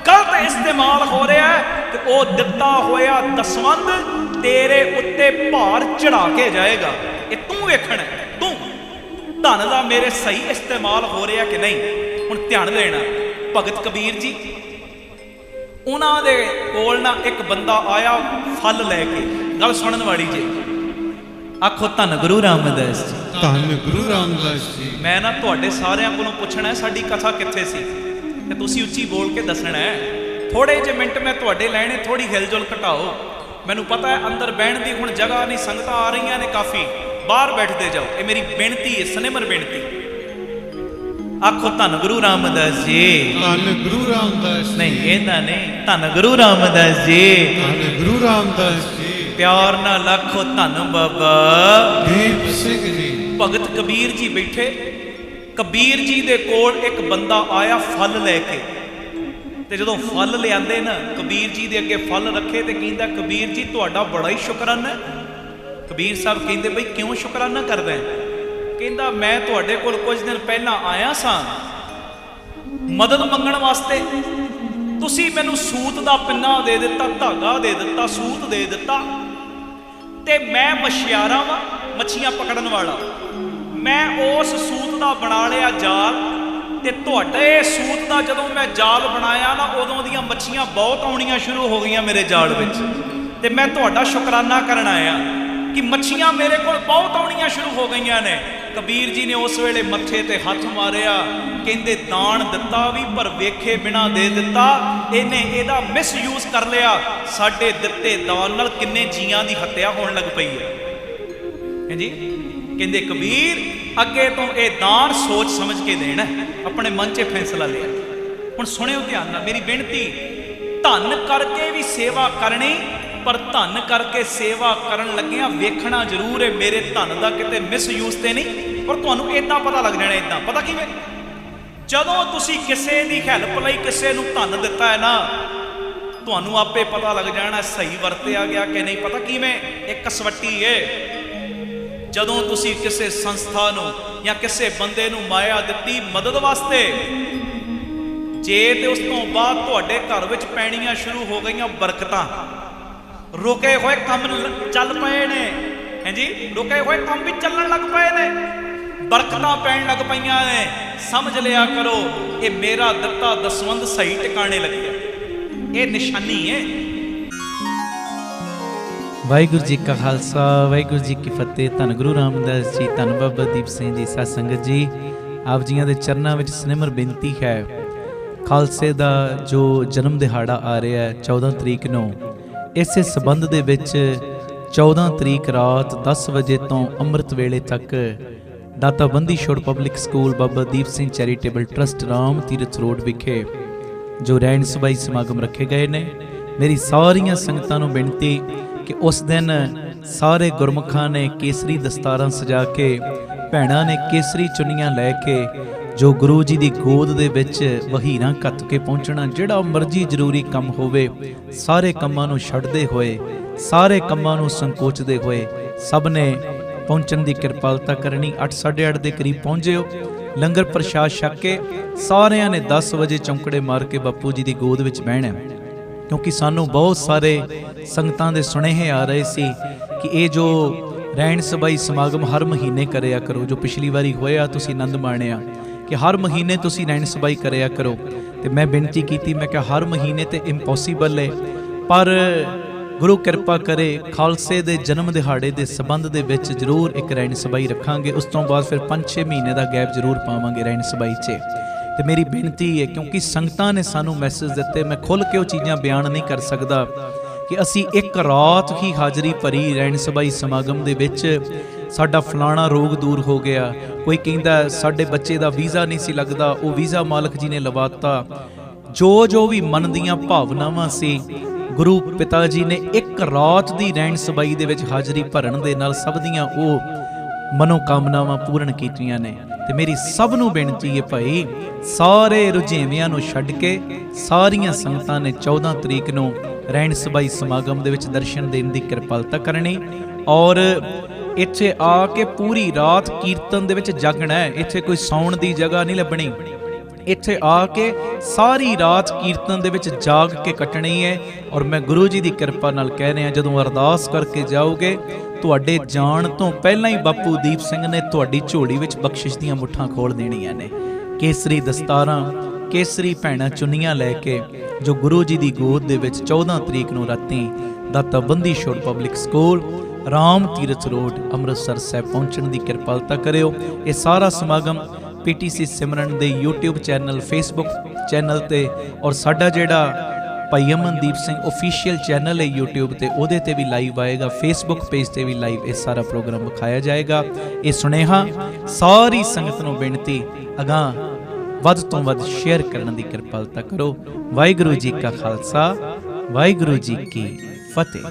ਗਲਤ ਇਸਤੇਮਾਲ ਹੋ ਰਿਹਾ ਹੈ, ਤੇ ਉਹ ਦਿੱਤਾ ਹੋਇਆ ਦਸਵੰਧ ਤੇਰੇ ਉੱਤੇ ਭਾਰ ਚੜਾ ਕੇ ਜਾਏਗਾ। ਇਹ ਤੂੰ ਵੇਖਣਾ, ਤੂੰ ਧਨ ਦਾ ਮੇਰੇ ਸਹੀ ਇਸਤੇਮਾਲ ਹੋ ਰਿਹਾ ਕਿ ਨਹੀਂ। ਹੁਣ ਧਿਆਨ ਦੇਣਾ, ਭਗਤ ਕਬੀਰ ਜੀ, ਉਹਨਾਂ ਦੇ ਕੋਲ ਨਾ ਇੱਕ ਬੰਦਾ ਆਇਆ ਫਲ ਲੈ ਕੇ। ਗੱਲ ਸੁਣਨ ਵਾਲੀ ਜੇ, ਆਖੋ ਧੰਨ ਗੁਰੂ ਰਾਮਦਾਸ ਜੀ, ਧੰਨ ਗੁਰੂ ਰਾਮਦਾਸ ਜੀ। ਮੈਂ ਨਾ ਤੁਹਾਡੇ ਸਾਰਿਆਂ ਕੋਲੋਂ ਪੁੱਛਣਾ ਸਾਡੀ ਕਥਾ ਕਿੱਥੇ ਸੀ, ਤੇ ਤੁਸੀਂ ਉੱਚੀ ਬੋਲ ਕੇ ਦੱਸਣਾ ਹੈ। ਥੋੜੇ ਜਿਹੇ ਮਿੰਟ ਮੈਂ ਤੁਹਾਡੇ ਲੈਣੇ, ਥੋੜੀ ਹਿਲਜੁਲ ਘਟਾਓ। ਮੈਨੂੰ ਪਤਾ ਹੈ ਅੰਦਰ ਬਹਿਣ ਦੀ ਹੁਣ ਜਗ੍ਹਾ ਨਹੀਂ, ਸੰਗਤਾਂ ਆ ਰਹੀਆਂ ਨੇ ਕਾਫੀ, ਬਾਹਰ ਬੈਠਦੇ ਜਾਓ। ਇਹ ਮੇਰੀ ਬੇਨਤੀ ਹੈ, ਸਨੇਮਰ ਬੇਨਤੀ। ਆਖੋ ਧੰਨ ਗੁਰੂ ਰਾਮਦਾਸ ਜੀ, ਧੰਨ ਗੁਰੂ ਰਾਮਦਾਸ ਜੀ। ਨਹੀਂ ਇਹਦਾ ਨਹੀਂ, ਧੰਨ ਗੁਰੂ ਰਾਮਦਾਸ ਜੀ, ਧੰਨ ਗੁਰੂ ਰਾਮਦਾਸ ਜੀ। ਪਿਆਰ ਨਾਲ ਆਖੋ ਧੰਨ ਬਾਬਾ ਦੀਪ ਸਿੰਘ ਜੀ। ਭਗਤ ਕਬੀਰ ਜੀ ਬੈਠੇ, ਕਬੀਰ ਜੀ ਦੇ ਕੋਲ ਇੱਕ ਬੰਦਾ ਆਇਆ ਫਲ ਲੈ ਕੇ। ਤੇ ਜਦੋਂ ਫਲ ਲਿਆਂਦੇ ਨਾ, ਕਬੀਰ ਜੀ ਦੇ ਅੱਗੇ ਫਲ ਰੱਖੇ ਤੇ ਕਹਿੰਦਾ ਕਬੀਰ ਜੀ ਤੁਹਾਡਾ ਬੜਾ ਹੀ ਸ਼ੁਕਰਾਨਾ। ਕਬੀਰ ਸਾਹਿਬ ਕਹਿੰਦੇ ਬਈ ਕਿਉਂ ਸ਼ੁਕਰਾਨਾ ਕਰਦਾ ਹੈ? ਕਹਿੰਦਾ ਮੈਂ ਤੁਹਾਡੇ ਕੋਲ ਕੁਝ ਦਿਨ ਪਹਿਲਾਂ ਆਇਆ ਸਾਂ ਮਦਦ ਮੰਗਣ ਵਾਸਤੇ, ਤੁਸੀਂ ਮੈਨੂੰ ਸੂਤ ਦਾ ਪਿੰਨਾ ਦੇ ਦਿੱਤਾ, ਧਾਗਾ ਦੇ ਦਿੱਤਾ, ਸੂਤ ਦੇ ਦਿੱਤਾ, ਤੇ ਮੈਂ ਮਛਿਆਰਾ ਵਾਂ, ਮੱਛੀਆਂ ਪਕੜਨ ਵਾਲਾ। ਮੈਂ ਉਸ ਸੂਤ ਦਾ ਬਣਾ ਲਿਆ ਜਾਲ, ਤੇ ਤੁਹਾਡੇ ਸੂਤ ਦਾ ਜਦੋਂ ਮੈਂ ਜਾਲ ਬਣਾਇਆ ਨਾ, ਉਦੋਂ ਦੀਆਂ ਮੱਛੀਆਂ ਬਹੁਤ ਆਉਣੀਆਂ ਸ਼ੁਰੂ ਹੋ ਗਈਆਂ ਮੇਰੇ ਜਾਲ ਵਿੱਚ। ਤੇ ਮੈਂ ਤੁਹਾਡਾ ਸ਼ੁਕਰਾਨਾ ਕਰਨ ਆਇਆ ਕਿ ਮੱਛੀਆਂ ਮੇਰੇ ਕੋਲ ਬਹੁਤ ਆਉਣੀਆਂ ਸ਼ੁਰੂ ਹੋ ਗਈਆਂ ਨੇ। ਕਬੀਰ ਜੀ ਨੇ ਉਸ ਵੇਲੇ ਮੱਥੇ ਤੇ ਹੱਥ ਮਾਰਿਆ, ਕਹਿੰਦੇ ਦਾਨ ਦਿੱਤਾ ਵੀ ਪਰ ਵੇਖੇ ਬਿਨਾ ਦੇ ਦਿੱਤਾ। ਇਹਨੇ ਇਹਦਾ ਮਿਸਯੂਜ਼ ਕਰ ਲਿਆ। ਸਾਡੇ ਦਿੱਤੇ ਦਾਨ ਨਾਲ ਕਿੰਨੇ ਜੀਆਂ ਦੀ ਹੱਤਿਆ ਹੋਣ ਲੱਗ ਪਈ ਹੈ। ਹਾਂਜੀ, ਕਹਿੰਦੇ ਕਬੀਰ ਅੱਗੇ ਤੋਂ ਇਹ ਦਾਨ ਸੋਚ ਸਮਝ ਕੇ ਦੇਣਾ, ਆਪਣੇ ਮਨ 'ਚ ਫੈਸਲਾ ਲਿਆ। ਹੁਣ ਸੁਣਿਓ ਧਿਆਨ ਨਾਲ ਮੇਰੀ ਬੇਨਤੀ, ਧਨ ਕਰਕੇ ਵੀ ਸੇਵਾ ਕਰਨੀ, ਪਰ ਧਨ ਕਰਕੇ ਸੇਵਾ ਕਰਨ ਲੱਗਿਆਂ ਵੇਖਣਾ ਜ਼ਰੂਰ ਹੈ ਮੇਰੇ ਧਨ ਦਾ ਕਿਤੇ ਮਿਸਯੂਜ਼ ਤੇ ਨਹੀਂ। ਪਰ ਤੁਹਾਨੂੰ ਇਦਾਂ ਪਤਾ ਲੱਗ ਜਾਣਾ, ਇਦਾਂ ਪਤਾ ਕਿਵੇਂ? ਜਦੋਂ ਤੁਸੀਂ ਕਿਸੇ ਦੀ ਹੈਲਪ ਲਈ ਕਿਸੇ ਨੂੰ ਧਨ ਦਿੱਤਾ ਹੈ ਨਾ, ਤੁਹਾਨੂੰ ਆਪੇ ਪਤਾ ਲੱਗ ਜਾਣਾ ਸਹੀ ਵਰਤਿਆ ਗਿਆ ਕਿ ਨਹੀਂ। ਪਤਾ ਕਿਵੇਂ? ਇੱਕ ਕਸਵੱਟੀ ਹੈ। ਜਦੋਂ ਤੁਸੀਂ ਕਿਸੇ ਸੰਸਥਾ ਨੂੰ ਜਾਂ ਕਿਸੇ ਬੰਦੇ ਨੂੰ ਮਾਇਆ ਦਿੱਤੀ ਮਦਦ ਵਾਸਤੇ, ਜੇ ਤੇ ਉਸ ਤੋਂ ਬਾਅਦ ਤੁਹਾਡੇ ਘਰ ਵਿੱਚ ਪੈਣੀਆਂ ਸ਼ੁਰੂ ਹੋ ਗਈਆਂ ਬਰਕਤਾਂ, ਰੁਕੇ ਹੋਏ ਕੰਮ ਚੱਲ ਪਏ ਨੇ, ਹਾਂਜੀ ਰੁਕੇ ਹੋਏ ਕੰਮ ਵੀ ਚੱਲਣ ਲੱਗ ਪਏ ਨੇ, ਬਰਕਤਾਂ ਪੈਣ ਲੱਗ ਪਈਆਂ ਨੇ, ਸਮਝ ਲਿਆ ਕਰੋ ਇਹ ਮੇਰਾ ਦਿੱਤਾ ਦਸਵੰਧ ਸਹੀ ਟਿਕਾਣੇ ਲੱਗਿਆ। ਇਹ ਨਿਸ਼ਾਨੀ ਹੈ। ਵਾਹਿਗੁਰੂ ਜੀ ਕਾ ਖਾਲਸਾ, ਵਾਹਿਗੁਰੂ ਜੀ ਕੀ ਫਤਿਹ। ਧੰਨ ਗੁਰੂ ਰਾਮਦਾਸ ਜੀ, ਧੰਨ ਬਾਬਾ ਦੀਪ ਸਿੰਘ ਜੀ। ਸਾਧ ਸੰਗਤ ਜੀ, ਆਪ ਜੀਆਂ ਦੇ ਚਰਨਾਂ ਵਿੱਚ ਸਨੇਮਰ ਬੇਨਤੀ ਹੈ, ਖਾਲਸੇ ਦਾ ਜੋ ਜਨਮ ਦਿਹਾੜਾ ਆ ਰਿਹਾ ਹੈ 14 ਤਰੀਕ ਨੂੰ, ਇਸੇ ਸਬੰਧ ਦੇ ਵਿੱਚ 14 ਤਰੀਕ ਰਾਤ 10 ਵਜੇ ਤੋਂ ਅੰਮ੍ਰਿਤ ਵੇਲੇ ਤੱਕ ਦਾਤਾ Bandi Chhor public school Baba Deep Singh charitable trust Ram Tirath road ਵਿਖੇ ਜੋ ਰਹਿਣ ਸਬਾਈ ਸਮਾਗਮ ਰੱਖੇ ਗਏ ਨੇ। ਮੇਰੀ ਸਾਰੀਆਂ ਸੰਗਤਾਂ ਨੂੰ ਬੇਨਤੀ ਕਿ ਉਸ ਦਿਨ ਸਾਰੇ ਗੁਰਮੁਖਾਂ ਨੇ ਕੇਸਰੀ ਦਸਤਾਰਾਂ ਸਜਾ ਕੇ, ਭੈਣਾਂ ਨੇ ਕੇਸਰੀ ਚੁੰਨੀਆਂ ਲੈ ਕੇ ਜੋ ਗੁਰੂ ਜੀ ਦੀ ਗੋਦ ਦੇ ਵਿੱਚ ਵਹੀਰਾਂ ਕੱਤ ਕੇ ਪਹੁੰਚਣਾ। ਜਿਹੜਾ ਮਰਜ਼ੀ ਜ਼ਰੂਰੀ ਕੰਮ ਹੋਵੇ, ਸਾਰੇ ਕੰਮਾਂ ਨੂੰ ਛੱਡਦੇ ਹੋਏ, ਸਾਰੇ ਕੰਮਾਂ ਨੂੰ ਸੰਕੋਚਦੇ ਹੋਏ ਸਭ ਨੇ ਪਹੁੰਚਣ ਦੀ ਕਿਰਪਾਲਤਾ ਕਰਨੀ। 8:30 ਦੇ ਕਰੀਬ ਪਹੁੰਚਿਓ। ਲੰਗਰ ਪ੍ਰਸ਼ਾਦ ਛਕ ਕੇ ਸਾਰਿਆਂ ਨੇ 10 ਵਜੇ ਚੌਂਕੜੇ ਮਾਰ ਕੇ ਬਾਪੂ ਜੀ ਦੀ ਗੋਦ ਵਿੱਚ ਬਹਿਣਾ, ਕਿਉਂਕਿ ਸਾਨੂੰ ਬਹੁਤ ਸਾਰੇ ਸੰਗਤਾਂ ਦੇ ਸੁਨੇਹੇ ਆ ਰਹੇ ਸੀ ਕਿ ਇਹ ਜੋ ਰਹਿਣ ਸਬਾਈ ਸਮਾਗਮ ਹਰ ਮਹੀਨੇ ਕਰਿਆ ਕਰੋ। ਜੋ ਪਿਛਲੀ ਵਾਰੀ ਹੋਇਆ ਤੁਸੀਂ ਆਨੰਦ ਮਾਣਿਆ ਕਿ ਹਰ ਮਹੀਨੇ ਤੁਸੀਂ ਰਹਿਣ ਸਬਾਈ ਕਰਿਆ ਕਰੋ। ਤੇ ਮੈਂ ਬੇਨਤੀ ਕੀਤੀ, ਮੈਂ ਕਿਹਾ ਹਰ ਮਹੀਨੇ ਤੇ ਇੰਪੋਸੀਬਲ ਹੈ, ਪਰ ਗੁਰੂ ਕਿਰਪਾ ਕਰੇ ਖਾਲਸੇ ਦੇ ਜਨਮ ਦਿਹਾੜੇ ਦੇ ਸਬੰਧ ਦੇ ਵਿੱਚ ਜ਼ਰੂਰ ਇੱਕ ਰਹਿਣ ਸਬਾਈ ਰੱਖਾਂਗੇ। ਉਸ ਤੋਂ ਬਾਅਦ ਫਿਰ 5-6 ਮਹੀਨੇ ਦਾ ਗੈਪ ਜ਼ਰੂਰ ਪਾਵਾਂਗੇ ਰਹਿਣ ਸਬਾਈ 'ਚ। ਤੇ ਮੇਰੀ ਬੇਨਤੀ ਹੈ, ਕਿਉਂਕਿ ਸੰਗਤਾਂ ਨੇ ਸਾਨੂੰ ਮੈਸੇਜ ਦਿੱਤੇ, ਮੈਂ ਖੁੱਲ੍ਹ ਕੇ ਉਹ ਚੀਜ਼ਾਂ ਬਿਆਨ ਨਹੀਂ ਕਰ ਸਕਦਾ ਕਿ ਅਸੀਂ ਇੱਕ ਰਾਤ ਹੀ ਹਾਜ਼ਰੀ ਭਰੀ ਰਹਿਣ ਸਬਾਈ ਸਮਾਗਮ ਦੇ ਵਿੱਚ, ਸਾਡਾ ਫਲਾਣਾ ਰੋਗ ਦੂਰ ਹੋ ਗਿਆ। ਕੋਈ ਕਹਿੰਦਾ ਸਾਡੇ ਬੱਚੇ ਦਾ ਵੀਜ਼ਾ ਨਹੀਂ ਸੀ ਲੱਗਦਾ, ਉਹ ਵੀਜ਼ਾ ਮਾਲਕ ਜੀ ਨੇ ਲਵਾਤਾ। ਜੋ ਵੀ ਮਨ ਦੀਆਂ ਭਾਵਨਾਵਾਂ ਸੀ, ਗੁਰੂ ਪਿਤਾ ਜੀ ਨੇ ਇੱਕ ਰਾਤ ਦੀ ਰਹਿਣ ਸਬਾਈ ਦੇ ਵਿੱਚ ਹਾਜ਼ਰੀ ਭਰਨ ਦੇ ਨਾਲ ਸਭ ਦੀਆਂ ਉਹ ਮਨੋਕਾਮਨਾਵਾਂ ਪੂਰਨ ਕੀਤੀਆਂ ਨੇ। ਤੇ ਮੇਰੀ ਸਭ ਨੂੰ ਬੇਨਤੀ ਹੈ ਭਾਈ, ਸਾਰੇ ਰੁਝੇਵਿਆਂ ਨੂੰ ਛੱਡ ਕੇ ਸਾਰੀਆਂ ਸੰਗਤਾਂ ਨੇ 14 ਤਰੀਕ ਨੂੰ ਰਹਿਣ ਸਬਾਈ ਸਮਾਗਮ ਦੇ ਵਿੱਚ ਦਰਸ਼ਨ ਦੇਣ ਦੀ ਕਿਰਪਾਲਤਾ ਕਰਨੀ, ਔਰ ਇੱਥੇ ਆ ਕੇ ਪੂਰੀ ਰਾਤ ਕੀਰਤਨ ਦੇ ਵਿੱਚ ਜਾਗਣਾ ਹੈ। ਇੱਥੇ ਕੋਈ ਸੌਣ ਦੀ ਜਗ੍ਹਾ ਨਹੀਂ ਲੱਭਣੀ। ਇੱਥੇ ਆ ਕੇ ਸਾਰੀ ਰਾਤ ਕੀਰਤਨ ਦੇ ਵਿੱਚ ਜਾਗ ਕੇ ਕੱਟਣੀ ਹੈ। ਔਰ ਮੈਂ ਗੁਰੂ ਜੀ ਦੀ ਕਿਰਪਾ ਨਾਲ ਕਹਿ ਰਿਹਾ, ਜਦੋਂ ਅਰਦਾਸ ਕਰਕੇ ਜਾਓਗੇ, ਤੁਹਾਡੇ ਜਾਣ ਤੋਂ ਪਹਿਲਾਂ ਹੀ ਬਾਪੂ ਦੀਪ ਸਿੰਘ ਨੇ ਤੁਹਾਡੀ ਝੋਲੀ ਵਿੱਚ ਬਖਸ਼ਿਸ਼ ਦੀਆਂ ਮੁੱਠਾਂ ਖੋਲ ਦੇਣੀਆਂ ਨੇ। ਕੇਸਰੀ ਦਸਤਾਰਾਂ, ਕੇਸਰੀ ਭੈਣਾਂ ਚੁੰਨੀਆਂ ਲੈ ਕੇ ਜੋ ਗੁਰੂ ਜੀ ਦੀ ਗੋਦ ਦੇ ਵਿੱਚ 14 ਤਰੀਕ ਨੂੰ ਰਾਤੀ ਦਾਤਾ Bandi Chhor public school Ram Tirath road Amritsar Sahib ਪਹੁੰਚਣ ਦੀ ਕਿਰਪਾਲਤਾ ਕਰਿਓ। ਇਹ ਸਾਰਾ ਸਮਾਗਮ PTC ਸਿਮਰਨ ਦੇ YouTube ਚੈਨਲ, Facebook ਚੈਨਲ ਤੇ, ਔਰ ਸਾਡਾ ਜਿਹੜਾ ਭਾਈ ਅਮਨਦੀਪ ਸਿੰਘ ਆਫੀਸ਼ੀਅਲ ਚੈਨਲ ਹੈ YouTube ਤੇ, ਉਹਦੇ ਤੇ ਵੀ ਲਾਈਵ ਆਏਗਾ। Facebook ਪੇਜ ਤੇ ਵੀ ਲਾਈਵ ਇਹ ਸਾਰਾ ਪ੍ਰੋਗਰਾਮ ਵਿਖਾਇਆ ਜਾਏਗਾ। ਇਹ ਸੁਨੇਹਾ ਸਾਰੀ ਸੰਗਤ ਨੂੰ ਬੇਨਤੀ, ਅਗਾਂਹ ਵੱਧ ਤੋਂ ਵੱਧ ਸ਼ੇਅਰ ਕਰਨ ਦੀ ਕਿਰਪਾਲਤਾ ਕਰੋ। ਵਾਹਿਗੁਰੂ ਜੀ ਕਾ ਖਾਲਸਾ, ਵਾਹਿਗੁਰੂ ਜੀ ਕੀ ਫਤਿਹ।